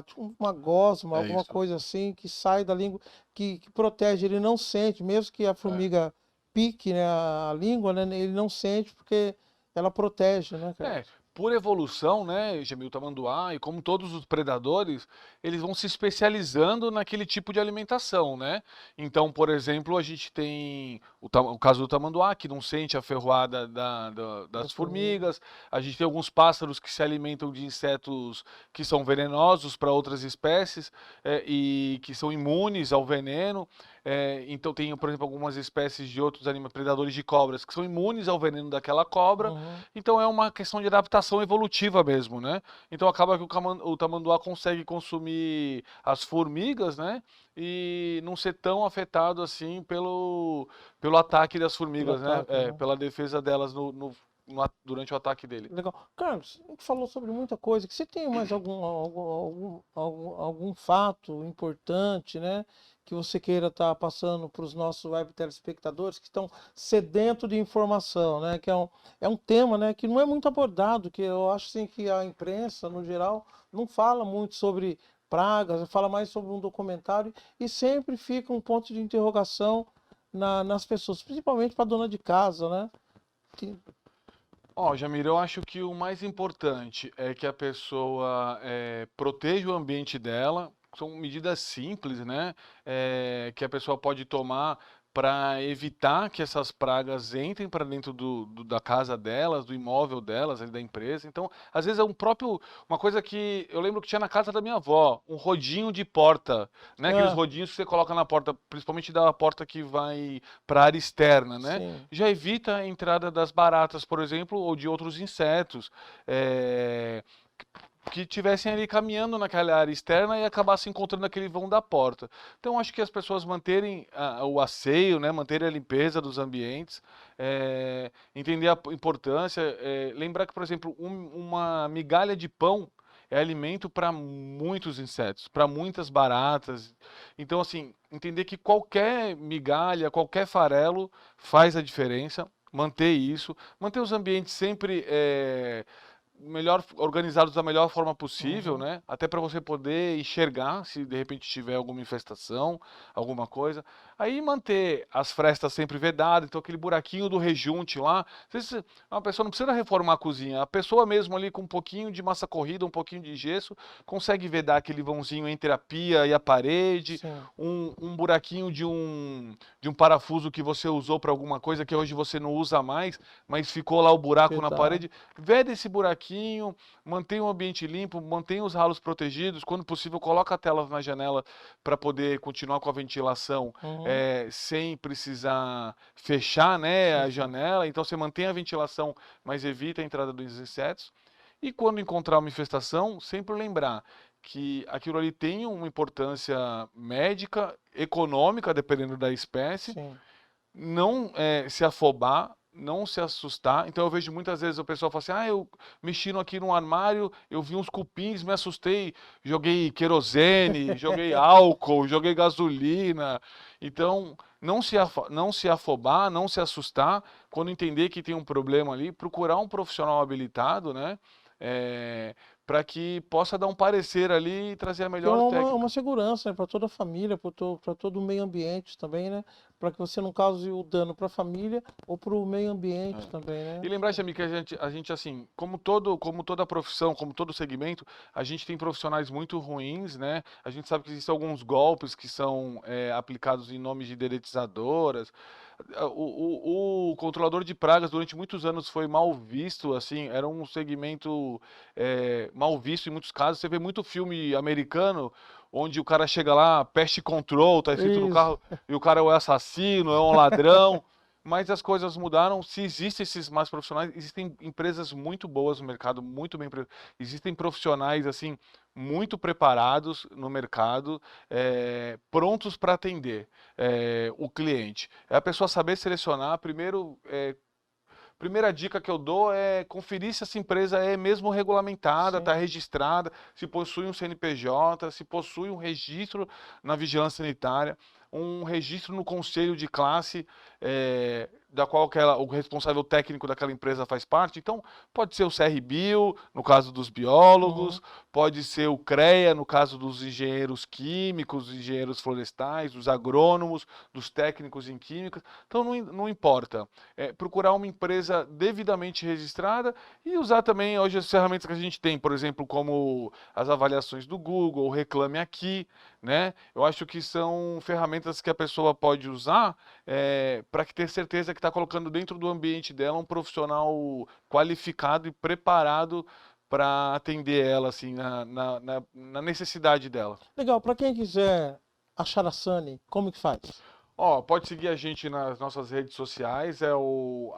Speaker 1: tipo uma gosma, alguma
Speaker 2: isso.
Speaker 1: coisa assim, que sai da língua, que protege, ele não sente, mesmo que a formiga pique, né, a língua, né, ele não sente porque ela protege, né, cara?
Speaker 2: Por evolução, né, Jamil, o tamanduá, e como todos os predadores, eles vão se especializando naquele tipo de alimentação, né? Então, por exemplo, a gente tem o caso do tamanduá, que não sente a ferroada das formigas. A gente tem alguns pássaros que se alimentam de insetos que são venenosos para outras espécies e que são imunes ao veneno. Então tem, por exemplo, algumas espécies de outros predadores de cobras que são imunes ao veneno daquela cobra. Então é uma questão de adaptação evolutiva mesmo, né? Então acaba que o tamanduá consegue consumir as formigas, né? E não ser tão afetado assim pelo ataque das formigas, né? Pela defesa delas durante o ataque dele.
Speaker 1: Legal. Carlos, a gente falou sobre muita coisa. Que você tem mais algum fato importante, né? Que você queira estar passando para os nossos web telespectadores que estão sedentos de informação, né? Que é um tema, né? Que não é muito abordado, que eu acho assim, que a imprensa, no geral, não fala muito sobre pragas, fala mais sobre um documentário e sempre fica um ponto de interrogação nas pessoas, principalmente para dona de casa, né?
Speaker 2: Jamir, eu acho que o mais importante é que a pessoa proteja o ambiente dela. São medidas simples, né? Que a pessoa pode tomar para evitar que essas pragas entrem para dentro da casa delas, do imóvel delas, ali da empresa. Então, às vezes é uma coisa que eu lembro que tinha na casa da minha avó, um rodinho de porta, né? Aqueles rodinhos que você coloca na porta, principalmente da porta que vai para a área externa, né?
Speaker 1: Sim.
Speaker 2: Já evita a entrada das baratas, por exemplo, ou de outros insetos. Que estivessem ali caminhando naquela área externa e acabassem encontrando aquele vão da porta. Então, acho que as pessoas manterem o asseio, né, manterem a limpeza dos ambientes, entender a importância, lembrar que, por exemplo, uma migalha de pão é alimento para muitos insetos, para muitas baratas. Então, assim, entender que qualquer migalha, qualquer farelo faz a diferença, manter isso, manter os ambientes sempre organizados da melhor forma possível, né? Até para você poder enxergar se de repente tiver alguma infestação, alguma coisa. Aí manter as frestas sempre vedadas, então aquele buraquinho do rejunte lá. Uma pessoa não precisa reformar a cozinha, a pessoa mesmo ali com um pouquinho de massa corrida, um pouquinho de gesso, consegue vedar aquele vãozinho entre a pia e a parede, um buraquinho de um parafuso que você usou para alguma coisa que hoje você não usa mais, mas ficou lá o buraco na parede. Veda esse buraquinho, mantenha o ambiente limpo, mantenha os ralos protegidos, quando possível coloca a tela na janela para poder continuar com a ventilação sem precisar fechar, né, a janela. Então você mantém a ventilação, mas evita a entrada dos insetos. E quando encontrar uma infestação, sempre lembrar que aquilo ali tem uma importância médica, econômica, dependendo da espécie,
Speaker 1: Sim.
Speaker 2: não se afobar, não se assustar. Então eu vejo muitas vezes o pessoal fala assim, eu mexi aqui num armário, eu vi uns cupins, me assustei, joguei querosene, joguei álcool, joguei gasolina. Então não se afobar, não se assustar, quando entender que tem um problema ali, procurar um profissional habilitado, né? Para que possa dar um parecer ali e trazer a
Speaker 1: Tem
Speaker 2: melhor técnica.
Speaker 1: uma segurança, né, para toda a família, para todo o meio ambiente também, né? Para que você não cause o dano para a família ou para o meio ambiente também, né?
Speaker 2: E lembrar, Jamil, que a gente assim, como toda profissão, como todo segmento, a gente tem profissionais muito ruins, né? A gente sabe que existem alguns golpes que são aplicados em nome de dedetizadoras. O controlador de pragas durante muitos anos foi mal visto, assim, era um segmento mal visto em muitos casos. Você vê muito filme americano onde o cara chega lá, pest control, tá escrito no
Speaker 1: Isso.
Speaker 2: carro, e o cara é um assassino, é um ladrão. Mas as coisas mudaram. Se existem esses mais profissionais, existem empresas muito boas no mercado, muito bem. Existem profissionais assim muito preparados no mercado, prontos para atender o cliente. É a pessoa saber selecionar. Primeira dica que eu dou é conferir se essa empresa é mesmo regulamentada,
Speaker 1: Sim.
Speaker 2: está registrada, se possui um CNPJ, se possui um registro na vigilância sanitária, um registro no conselho de classe, da qual o responsável técnico daquela empresa faz parte. Então, pode ser o CRBio, no caso dos biólogos, pode ser o CREA, no caso dos engenheiros químicos, dos engenheiros florestais, dos agrônomos, dos técnicos em química. Então, não importa. Procurar uma empresa devidamente registrada e usar também hoje as ferramentas que a gente tem, por exemplo, como as avaliações do Google, Reclame Aqui, né? Eu acho que são ferramentas que a pessoa pode usar para ter certeza que está colocando dentro do ambiente dela um profissional qualificado e preparado para atender ela assim na necessidade dela.
Speaker 1: Legal, para quem quiser achar a Sunny, como que faz?
Speaker 2: Pode seguir a gente nas nossas redes sociais, é o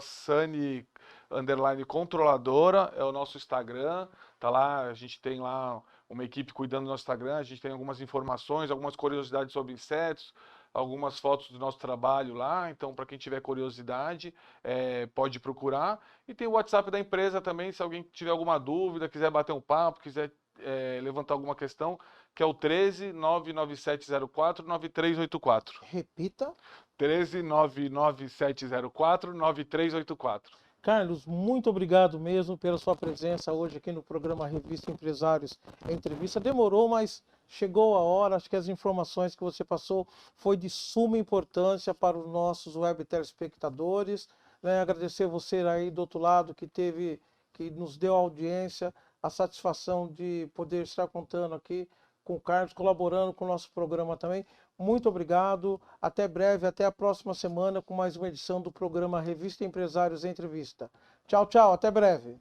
Speaker 2: @Sunny_controladora, é o nosso Instagram, tá lá, a gente tem lá uma equipe cuidando do nosso Instagram, a gente tem algumas informações, algumas curiosidades sobre insetos, algumas fotos do nosso trabalho lá, então para quem tiver curiosidade, pode procurar. E tem o WhatsApp da empresa também, se alguém tiver alguma dúvida, quiser bater um papo, quiser levantar alguma questão, que é o 13 99704 9384.
Speaker 1: Repita.
Speaker 2: 13 99704 9384.
Speaker 1: Carlos, muito obrigado mesmo pela sua presença hoje aqui no programa Revista Empresários Entrevista. Demorou, mas chegou a hora. Acho que as informações que você passou foi de suma importância para os nossos web telespectadores. Né? Agradecer você aí do outro lado que nos deu audiência, a satisfação de poder estar contando aqui com o Carlos, colaborando com o nosso programa também. Muito obrigado, até breve, até a próxima semana com mais uma edição do programa Revista Empresários Entrevista. Tchau, tchau, até breve.